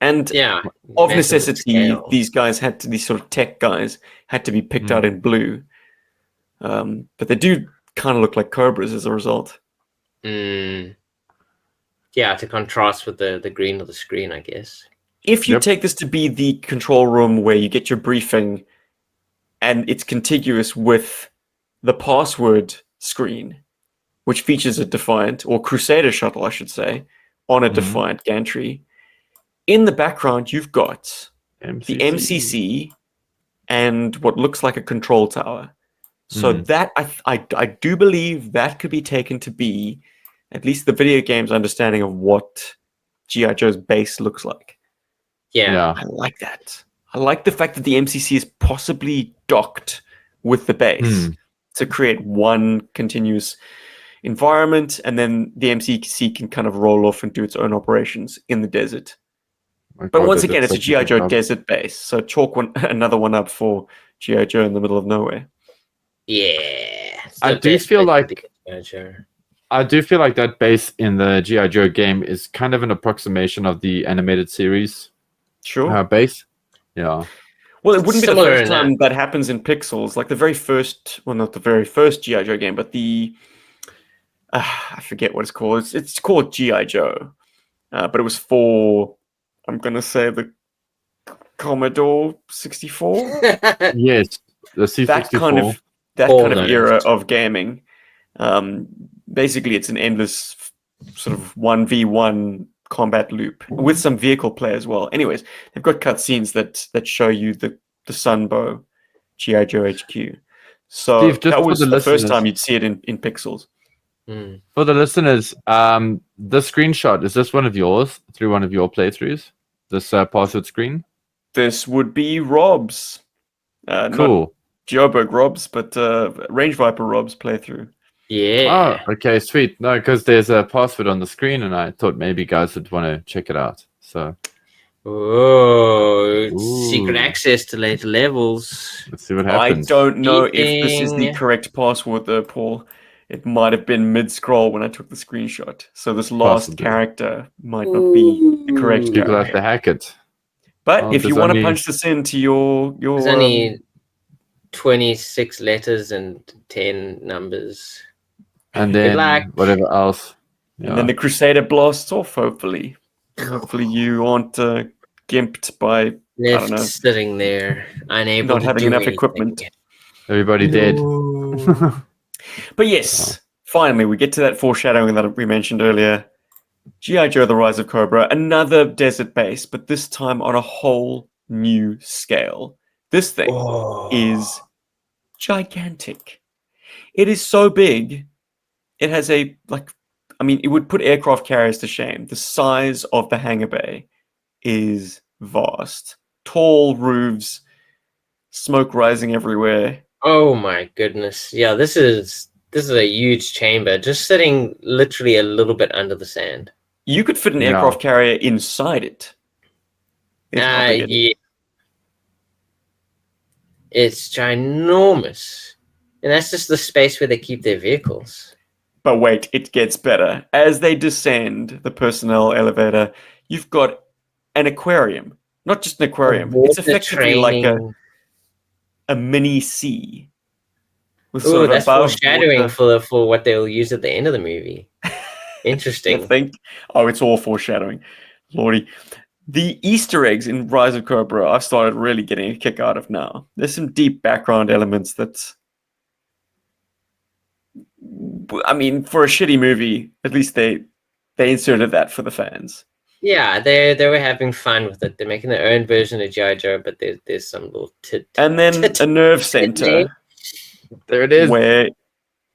And Yeah. of massive necessity, scale. these sort of tech guys had to be picked out in blue. But they do kind of look like Cobras as a result. Mm. Yeah, to contrast with the green of the screen, I guess. If you Yep. take this to be the control room where you get your briefing and it's contiguous with the password screen, which features a Defiant, or Crusader shuttle, I should say, on a Defiant gantry, in the background you've got the MCC and what looks like a control tower. So that I do believe that could be taken to be at least the video game's understanding of what GI Joe's base looks like. Yeah. I like that. I like the fact that the MCC is possibly docked with the base to create one continuous environment, and then the MCC can kind of roll off and do its own operations in the desert. But once again, it's a GI Joe desert base, so chalk another one up for GI Joe in the middle of nowhere. Yeah. I do feel like that base in the GI Joe game is kind of an approximation of the animated series base. Yeah. Well, it wouldn't be the Similar first time that happens in Pixels. Like the very first, well, not the very first GI Joe game, but the I forget what it's called. It's called GI Joe, but it was for, I'm gonna say, the Commodore 64. Yes, the C64. That kind of era of gaming. Basically, it's an endless sort of 1v1 combat loop with some vehicle play as well. Anyways, they've got cutscenes that show you the Sunbow GI Joe HQ. So Steve, that was the first time you'd see it in Pixels. For the listeners, the screenshot, is this one of yours through one of your playthroughs? This password screen? This would be Rob's. Cool. Not Joburg Rob's, but Range Viper Rob's playthrough. Yeah. Oh, okay, sweet. No, because there's a password on the screen, and I thought maybe guys would want to check it out. So. Oh, secret access to later levels. Let's see what happens. I don't know if this is the correct password, though, Paul. It might have been mid-scroll when I took the screenshot. So this last character might not be the correct People character. have to hack it. But if you want to punch this into your There's only 26 letters and 10 numbers. And then whatever else. And then the Crusader blasts off, hopefully. Hopefully you aren't gimped by, I don't know, sitting there, unable not to having do enough anything. equipment. Everybody dead. But yes, finally, we get to that foreshadowing that we mentioned earlier. GI Joe: The Rise of Cobra, another desert base, but this time on a whole new scale. This thing is gigantic. It is so big. It has it would put aircraft carriers to shame. The size of the hangar bay is vast. Tall roofs, smoke rising everywhere. Oh my goodness. Yeah, this is a huge chamber, just sitting literally a little bit under the sand. You could fit an aircraft carrier inside it. Yeah. It's ginormous. And that's just the space where they keep their vehicles. But wait, it gets better. As they descend the personnel elevator, you've got an aquarium. Not just an aquarium. It's effectively like a mini sea. Oh, that's foreshadowing for what they'll use at the end of the movie. Interesting. I think. Oh, it's all foreshadowing. Lordy. The Easter eggs in Rise of Cobra, I've started really getting a kick out of now. There's some deep background elements that, I mean, for a shitty movie, at least they inserted that for the fans. Yeah, they were having fun with it. They're making their own version of GI Joe, but there's some little and then a nerve center. There it is. Where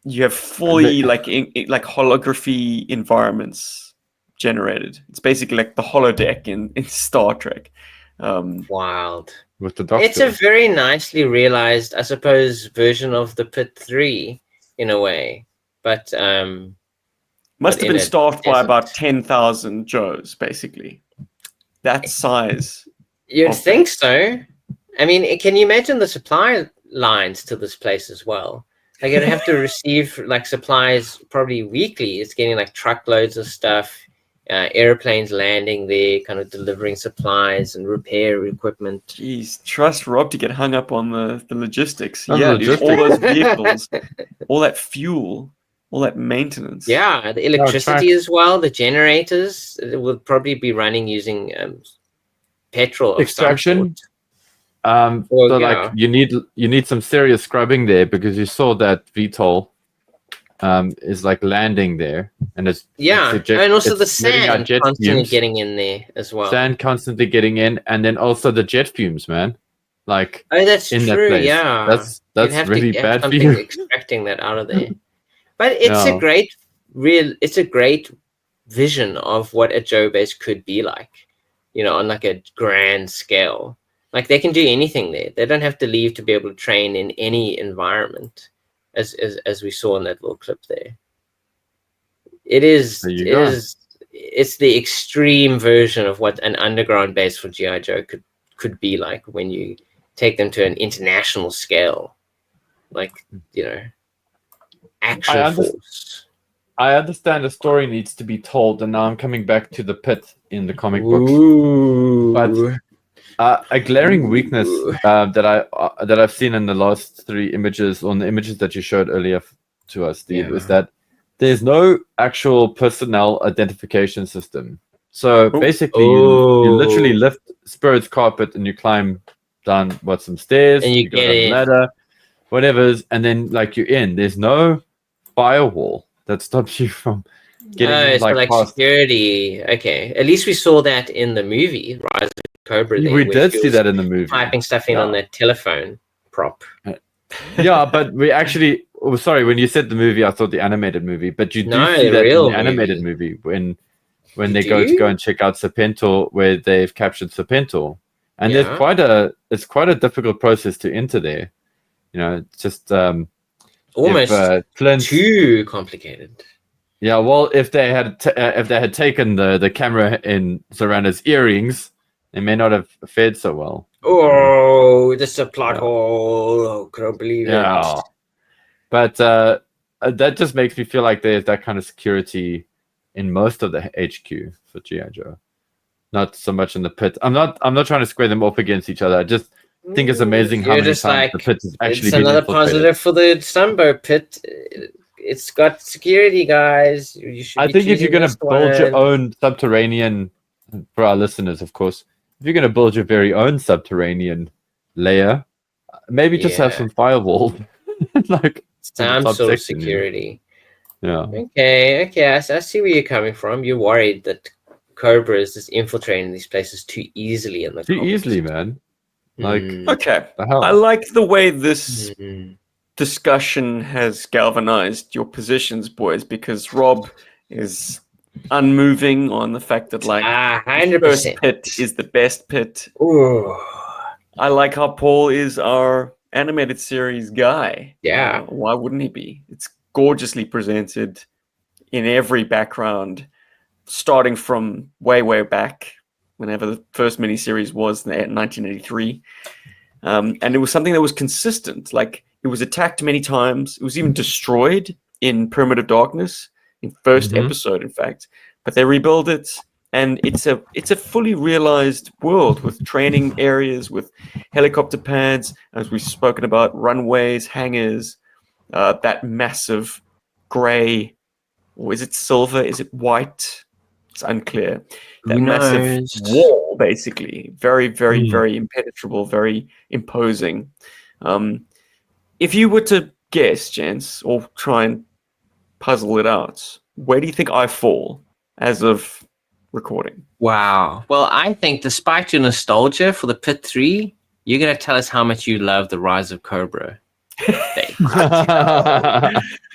you have fully like holography environments generated. It's basically like the holodeck in Star Trek. Wild. With the Doctor. It's a very nicely realized, I suppose, version of the Pit 3 in a way. But must have been staffed by about 10,000 Joes, basically. That size. You'd think so. I mean, can you imagine the supply lines to this place as well? Like, you'd have to receive like supplies probably weekly. It's getting like truckloads of stuff, airplanes landing there, kind of delivering supplies and repair equipment. Jeez, trust Rob to get hung up on the logistics. Dude, all those vehicles, all that fuel, all that maintenance. Yeah, the electricity as well, the generators will probably be running using petrol extraction. Like you need some serious scrubbing there, because you saw that VTOL is like landing there, and it's and also the sand constantly getting in there as well. Sand constantly getting in, and then also the jet fumes, man. Like that's in true. That place. Yeah, that's have really to have bad for something you. extracting that out of there. But it's a great vision of what a Joe base could be like, on like a grand scale. Like they can do anything there. They don't have to leave to be able to train in any environment, as we saw in that little clip there. It's the extreme version of what an underground base for GI Joe could be like when you take them to an international scale, like actual force. I understand the story needs to be told, and now I'm coming back to the pit in the comic books. But a glaring weakness that I've seen in the last 3 images, on the images that you showed earlier to us, Steve, is that there's no actual personnel identification system. So basically, you literally lift Spirit's carpet and you climb down some stairs, and you go down a ladder, whatever's, and then you're in. There's no firewall that stops you from getting past security. Okay, at least we saw that in the movie Rise of Cobra. We did see that in the movie. Typing stuff in on that telephone prop. Yeah, but we actually. Oh, sorry, when you said the movie, I thought the animated movie. But you do see that in the animated movie when they go and check out Serpentor, where they've captured Serpentor, and there's quite a difficult process to enter there. Just almost too complicated. Yeah, well, if they had taken the camera in Zoranda's earrings, they may not have fared so well. Oh, this is a plot hole. Oh, can't believe it. But that just makes me feel like there's that kind of security in most of the HQ for GI Joe, not so much in the pit. I'm not trying to square them up against each other. I just think it's amazing how many times the pit has actually been another infiltrated. Positive for the Sunbow pit. It's got security, guys. I think if you're going to build your own subterranean, for our listeners, of course, if you're going to build your very own subterranean layer, maybe just have some firewall, some sort of security. Yeah. Okay. I see where you're coming from. You're worried that Cobra is just infiltrating these places too easily in the too easily, man. Okay, I like the way this discussion has galvanized your positions, boys, because Rob is unmoving on the fact that the first pit is the best pit. Ooh. I like how Paul is our animated series guy. Yeah. Why wouldn't he be? It's gorgeously presented in every background, starting from way back, whenever the first miniseries was in 1983. And it was something that was consistent. It was attacked many times. It was even destroyed in Pyramid of Darkness, in first episode, in fact. But they rebuilt it, and it's a fully realized world with training areas, with helicopter pads, as we've spoken about, runways, hangars, that massive gray, or is it silver? Is it white? It's unclear. That massive wall, basically. Very, very, very impenetrable, very imposing. If you were to guess, gents, or try and puzzle it out, where do you think I fall as of recording? Wow. Well, I think despite your nostalgia for the Pit 3, you're going to tell us how much you love the Rise of Cobra.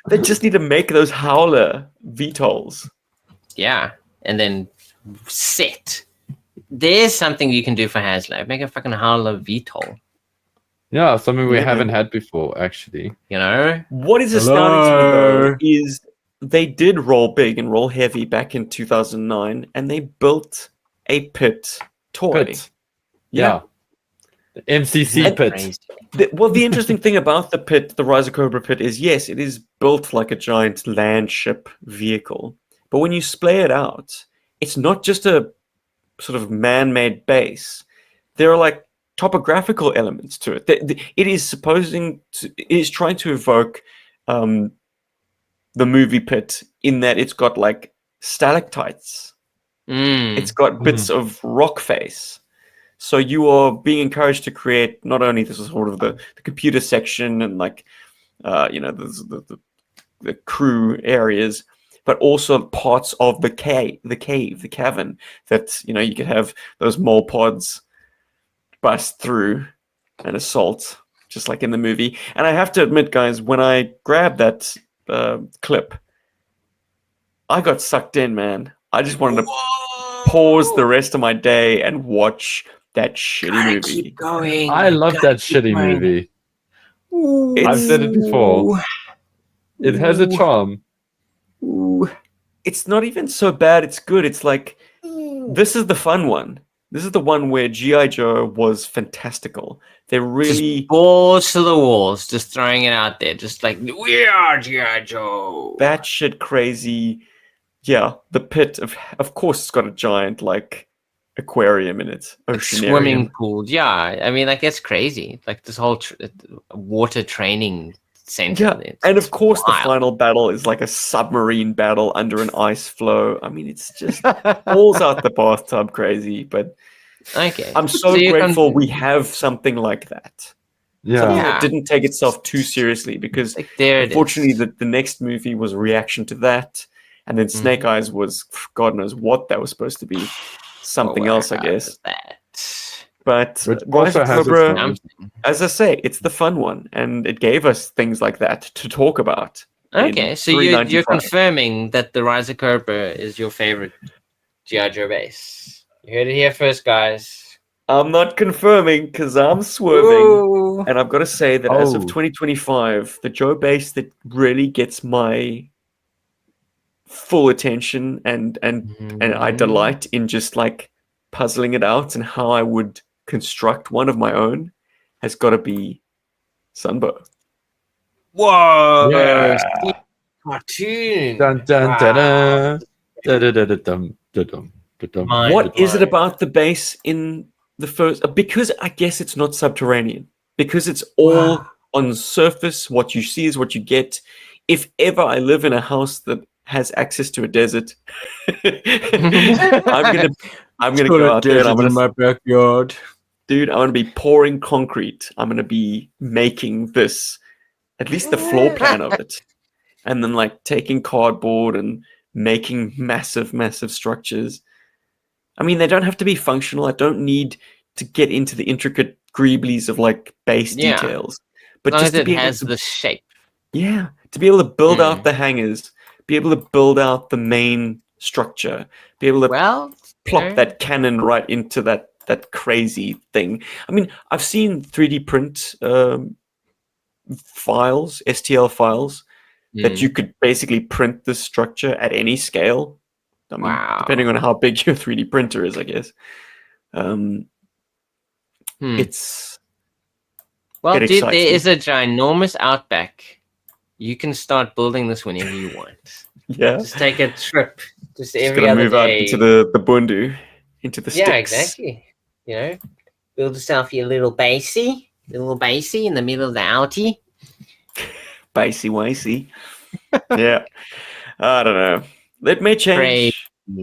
They just need to make those Howler VTOLs. Yeah. And then set. There's something you can do for HasLab. Make a fucking Howler VTOL. Yeah, something we haven't had before, actually. What is astounding to me, though, is they did roll big and roll heavy back in 2009, and they built a pit toy. Yeah. The MCC pit. The interesting thing about the pit, the Rise of Cobra pit, is yes, it is built like a giant land ship vehicle. But when you splay it out, it's not just a sort of man-made base. There are topographical elements to it. It is trying to evoke the movie pit in that it's got stalactites. It's got bits of rock face. So you are being encouraged to create not only this sort of the computer section and the crew areas, but also parts of the cavern that you could have those mole pods bust through and assault. just like in the movie. And I have to admit, guys, when I grabbed that clip, I got sucked in, man. I just wanted to pause the rest of my day and watch that shitty movie. Keep going. I love that shitty going. movie. I've said it before. It has a charm. Ooh. It's not even so bad, it's good. It's like, this is the fun one. This is the one where G.I. Joe was fantastical. They're really... Just balls to the walls, just throwing it out there. Just like, we are G.I. Joe. batshit crazy. Yeah, the pit, of course, it's got a giant, like, aquarium in it. Swimming pool. Yeah, I mean, like, it's crazy. Like, this whole water training center. Yeah, and of course the wild. final battle is like a submarine battle under an ice floe. I mean, it's just balls out the bathtub crazy, but Okay. I'm so grateful we have something like that. Yeah. Something Yeah. that didn't take itself too seriously, because Like, there it unfortunately is. the next movie was a reaction to that, and then Snake Eyes was God knows what that was supposed to be. Something Oh, else, I wow, guess. that. But Which Rise also of has its Cobra, moments. as I say, it's the fun one, and it gave us things like that to talk about. Okay, in so you're $3.95. confirming that the Rise of Cobra is your favorite G.I. Joe base. You heard it here first, guys. I'm not confirming because I'm swerving. Ooh. And I've got to say that as of Oh. 2025, the Joe base that really gets my full attention and I delight in just like puzzling it out and how I would construct one of my own has got to be Sunbow. Whoa! Yeah. Steve cartoon. Dun, dun, Wow. dun, dun, dun, dun, dun, dun, dun, dun, dun. Mind What is it blowing. about the base in the first? Because I guess it's not subterranean. Because it's all Wow. on surface. What you see is what you get. If ever I live in a house that has access to a desert, I'm gonna go out there and I'm gonna, in my backyard. dude, I'm gonna be pouring concrete. I'm gonna be making this, at least the floor plan of it, and then like taking cardboard and making massive, massive structures. I mean, they don't have to be functional. I don't need to get into the intricate greeblies of like base Yeah. details, but As long just as to it be able has to, the shape. yeah, to be able to build out Mm. the hangars, be able to build out the main structure, be able to Well, plop you know, that cannon right into that crazy thing. I mean, I've seen 3D print files, STL files, that you could basically print this structure at any scale. I mean, Wow. depending on how big your 3D printer is, I guess. It's well, it dude, excites there me. is a ginormous outback. You can start building this whenever you want. Yeah, Just take a trip. Just just every gotta other move out day. into the bundu, into the Yeah, sticks. exactly. You know, build yourself your little basey in the middle of the outie. Basey wacy. Yeah, I don't know. It may change. I'm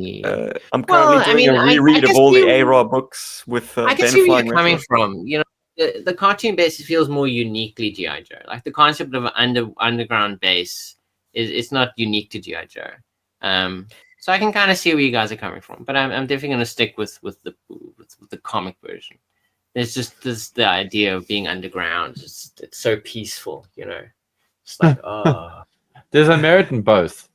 currently Well, I doing mean, a I reread of guess all the ARA books with I can Ben see where Flying you're coming Retro. from. You know, the cartoon base feels more uniquely GI Joe. Like the concept of an underground base it's not unique to GI Joe. So I can kind of see where you guys are coming from, but I'm definitely going to stick with the comic version. It's just the idea of being underground. It's so peaceful, you know. It's like There's a merit in both,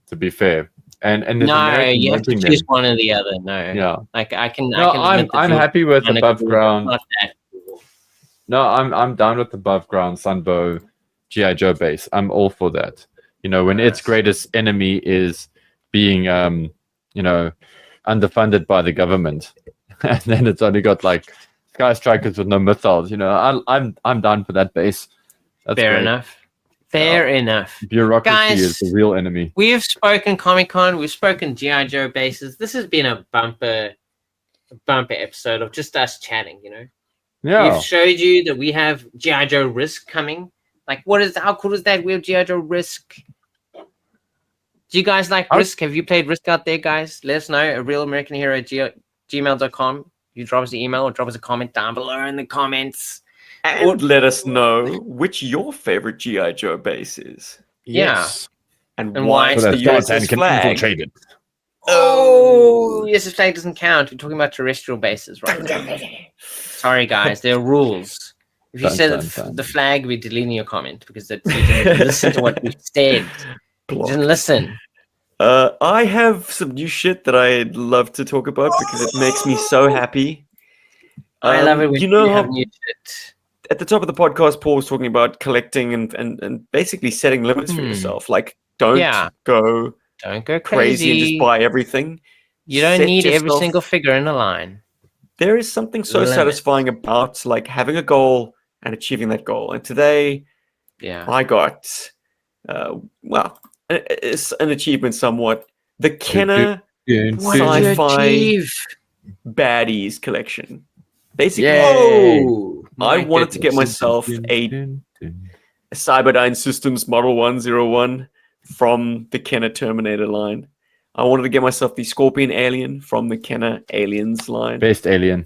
to be fair, and there's a no, merit in you have to merging choose them. one or the other. No, Yeah. like I can. No, I can admit that I'm yours happy with kinda above cool, but ground. not that cool. No, I'm down with above ground Sunbow GI Joe base. I'm all for that. You know, when its Yes. greatest enemy is being underfunded by the government, and then it's only got like Sky Strikers with no missiles. You know, I'm down for that base. That's Fair great. enough. Fair enough. Bureaucracy Guys, is the real enemy. We have spoken Comic Con. We've spoken GI Joe bases. This has been a bumper episode of just us chatting. You know, Yeah. we've showed you that we have GI Joe Risk coming. Like, how cool is that? We have GI Joe Risk. Do you guys like Risk? Have you played Risk out there, guys? Let us know. A real American Hero at gmail.com. You drop us an email or drop us a comment down below in the comments. And let us know which your favorite GI Joe base is, Yes. and And why why it's So the that Sky USS Tan can flag. infiltrate it. Oh, yes, the flag doesn't count. We're talking about terrestrial bases, right? Sorry, guys. There are rules. If you Dun, said dun, dun. the flag, we're deleting your comment because that you didn't listen to what we said. You Blocked. didn't listen. I have some new shit that I'd love to talk about because it makes me so happy. I love it when you know you have how new shit. at the top of the podcast, Paul was talking about collecting and basically setting limits for yourself. Like, don't Yeah. go Don't go crazy and just crazy. buy everything. You don't Set need every yourself- single figure in a line. There is something so Limit. satisfying about like having a goal and achieving that goal. And today, Yeah. I got it's an achievement somewhat. The Kenner What did you Sci-fi achieve? Baddies collection. Basically, Yay! Whoa! I My wanted to get goodness. myself a Cyberdyne Systems Model 101 from the Kenner Terminator line. I wanted to get myself the Scorpion Alien from the Kenner Aliens line. Best alien.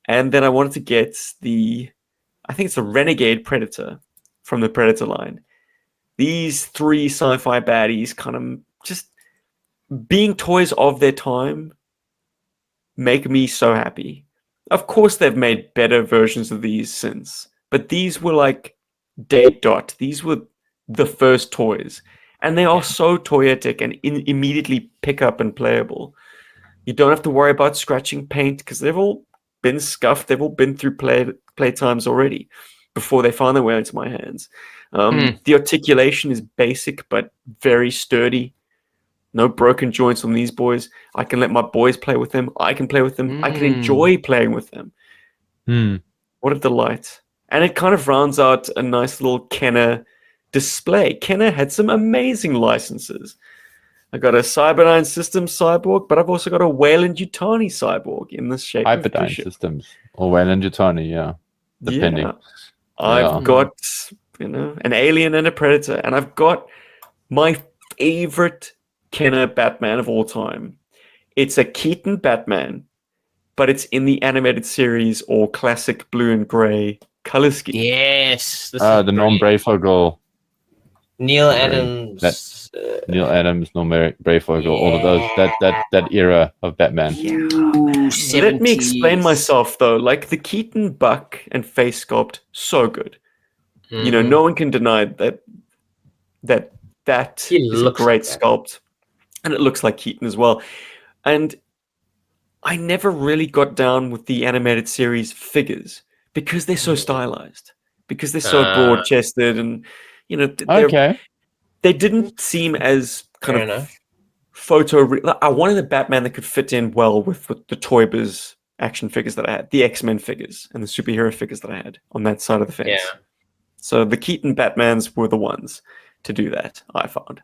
And then I wanted to get I think it's a Renegade Predator from the Predator line. These three sci-fi baddies kind of just being toys of their time make me so happy. Of course, they've made better versions of these since, but these were like date dot. These were the first toys, and they are so toyetic and immediately pick up and playable. You don't have to worry about scratching paint because they've all been scuffed. They've all been through play times already before they find their way into my hands. The articulation is basic but very sturdy. No broken joints on these boys. I can let my boys play with them. I can play with them. I can enjoy playing with them. What a delight. And it kind of rounds out a nice little Kenner display. Kenner had some amazing licenses. I got a Cyberdyne Systems cyborg, but I've also got a Wayland Yutani cyborg in the shape of Hyperdyne Bishop. Systems. Or Wayland Yutani, yeah. Depending. Yeah. I've got, an alien and a predator, and I've got my favorite Kenner Batman of all time. It's a Keaton Batman, but it's in the animated series or classic blue and gray color scheme. Yes. This The is Norm brilliant. Neil Neil Great. Adams. Adams, Norm Brayfogle, all of those. That era of Batman. Let me explain myself though. Like the Keaton buck and face sculpt, so good. No one can deny that is a great sculpt, and it looks like Keaton as well. And I never really got down with the animated series figures because they're so stylized, because they're so broad chested, and they didn't seem as kind of I wanted a Batman that could fit in well with the Toy Biz action figures that I had, the X-Men figures and the superhero figures that I had on that side of the fence. Yeah. So the Keaton Batmans were the ones to do that, I found.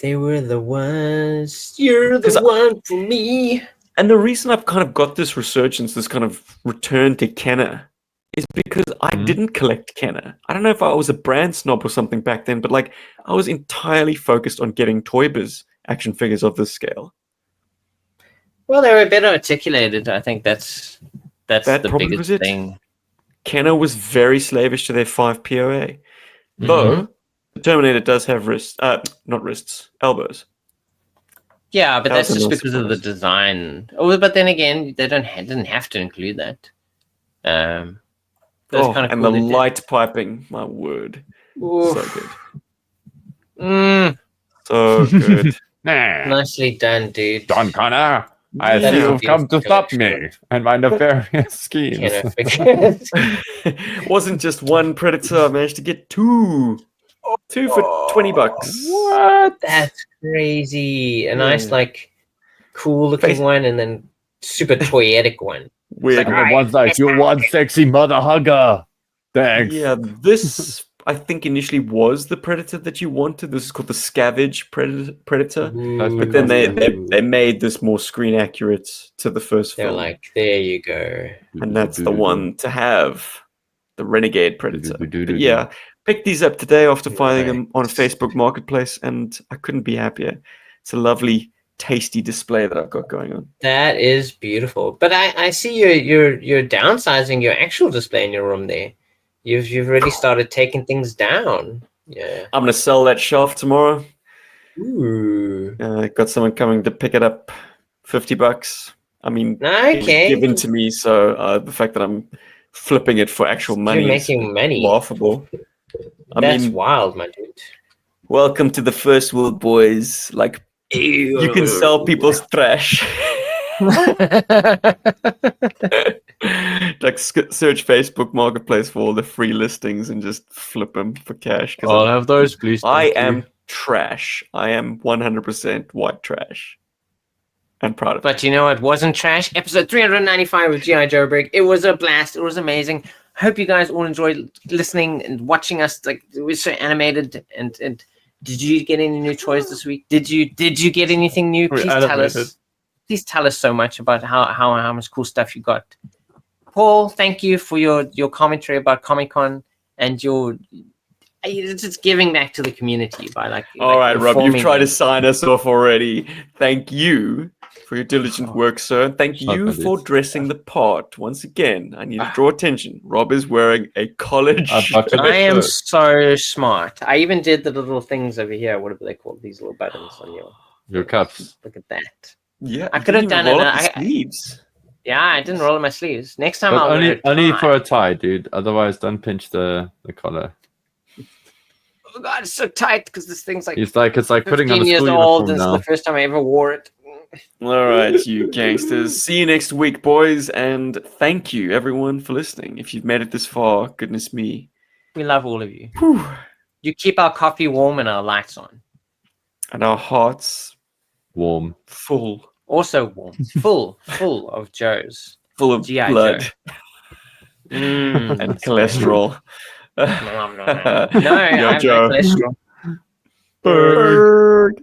They were the ones. You're the one for me. And the reason I've kind of got this resurgence, this kind of return to Kenner, is because I didn't collect Kenner. I don't know if I was a brand snob or something back then, but like I was entirely focused on getting Toy Biz action figures of this scale. Well, they were better articulated. I think that's That the probably biggest was it. thing. Kenner was very slavish to their 5 POA. Though the Terminator does have elbows. Yeah, but that's That was just a nice because of the surprise. design. Oh, but then again, they didn't have to include that. That's kind of and cool the they did. light piping, my word. Oof. So good. So good. Nicely done, dude. John Connor, I That see is a you've come to beautiful stop collection. me and my nefarious schemes. Kenner figures. Wasn't just one Predator, I managed to get two. Two for $20. What? That's crazy. A nice, Yeah. cool looking Face- one, and then super toyetic one. Weird. And the one's like, you want sexy mother hugger. Thanks. Yeah, this I think initially was the Predator that you wanted. This is called the Scavenge Predator. But then they made this more screen accurate to the first They're film. like, there you go. And that's the one to have, the Renegade Predator. But yeah, picked these up today after finding them on Facebook Marketplace, and I couldn't be happier. It's a lovely, tasty display that I've got going on. That is beautiful. But I see you're downsizing your actual display in your room there. You've already started taking things down. Yeah. I'm gonna sell that shelf tomorrow. Ooh. Got someone coming to pick it up, $50. I mean, it was Okay. given to me, so the fact that I'm flipping it for actual money You're is making money. laughable. That's wild, my dude. Welcome to the first world, boys. Like, you can sell people's trash. Like, search Facebook Marketplace for all the free listings and just flip them for cash. I'll have those, please. I Thank you. am trash. I am 100% white trash. I'm proud of it. But you know what wasn't trash? Episode 395 of GI Joburg. It was a blast. It was amazing. I hope you guys all enjoyed listening and watching us. Like, it was so animated. And did you get any new toys this week? Did you get anything new? Please tell us. Please tell us so much about how much cool stuff you got. Paul, thank you for your commentary about Comic-Con and your just giving back to the community by like. All right, Rob, you've tried to it. sign us off already. Thank you for your diligent work, sir. Thank you for dressing the part. Once again, I need to draw attention. Rob is wearing a college shirt. I am so smart. I even did the little things over here. What are they called? These little buttons on your cuffs. Look at that. Yeah, I could have done it. Sleeves. Yeah, I didn't roll up my sleeves. Next time But I'll wear a tie. only for a tie, dude. Otherwise, don't pinch the collar. Oh god, it's so tight because this thing's like. It's like putting on a 15 years school old. uniform This is now. the first time I ever wore it. All right, you gangsters. See you next week, boys. And thank you, everyone, for listening. If you've made it this far, goodness me. We love all of you. Whew. You keep our coffee warm and our lights on. And our hearts Warm. full. Also warm. Full of Joes. Full of GI blood Joe. and cholesterol. No, I have no Joe. cholesterol. Berg.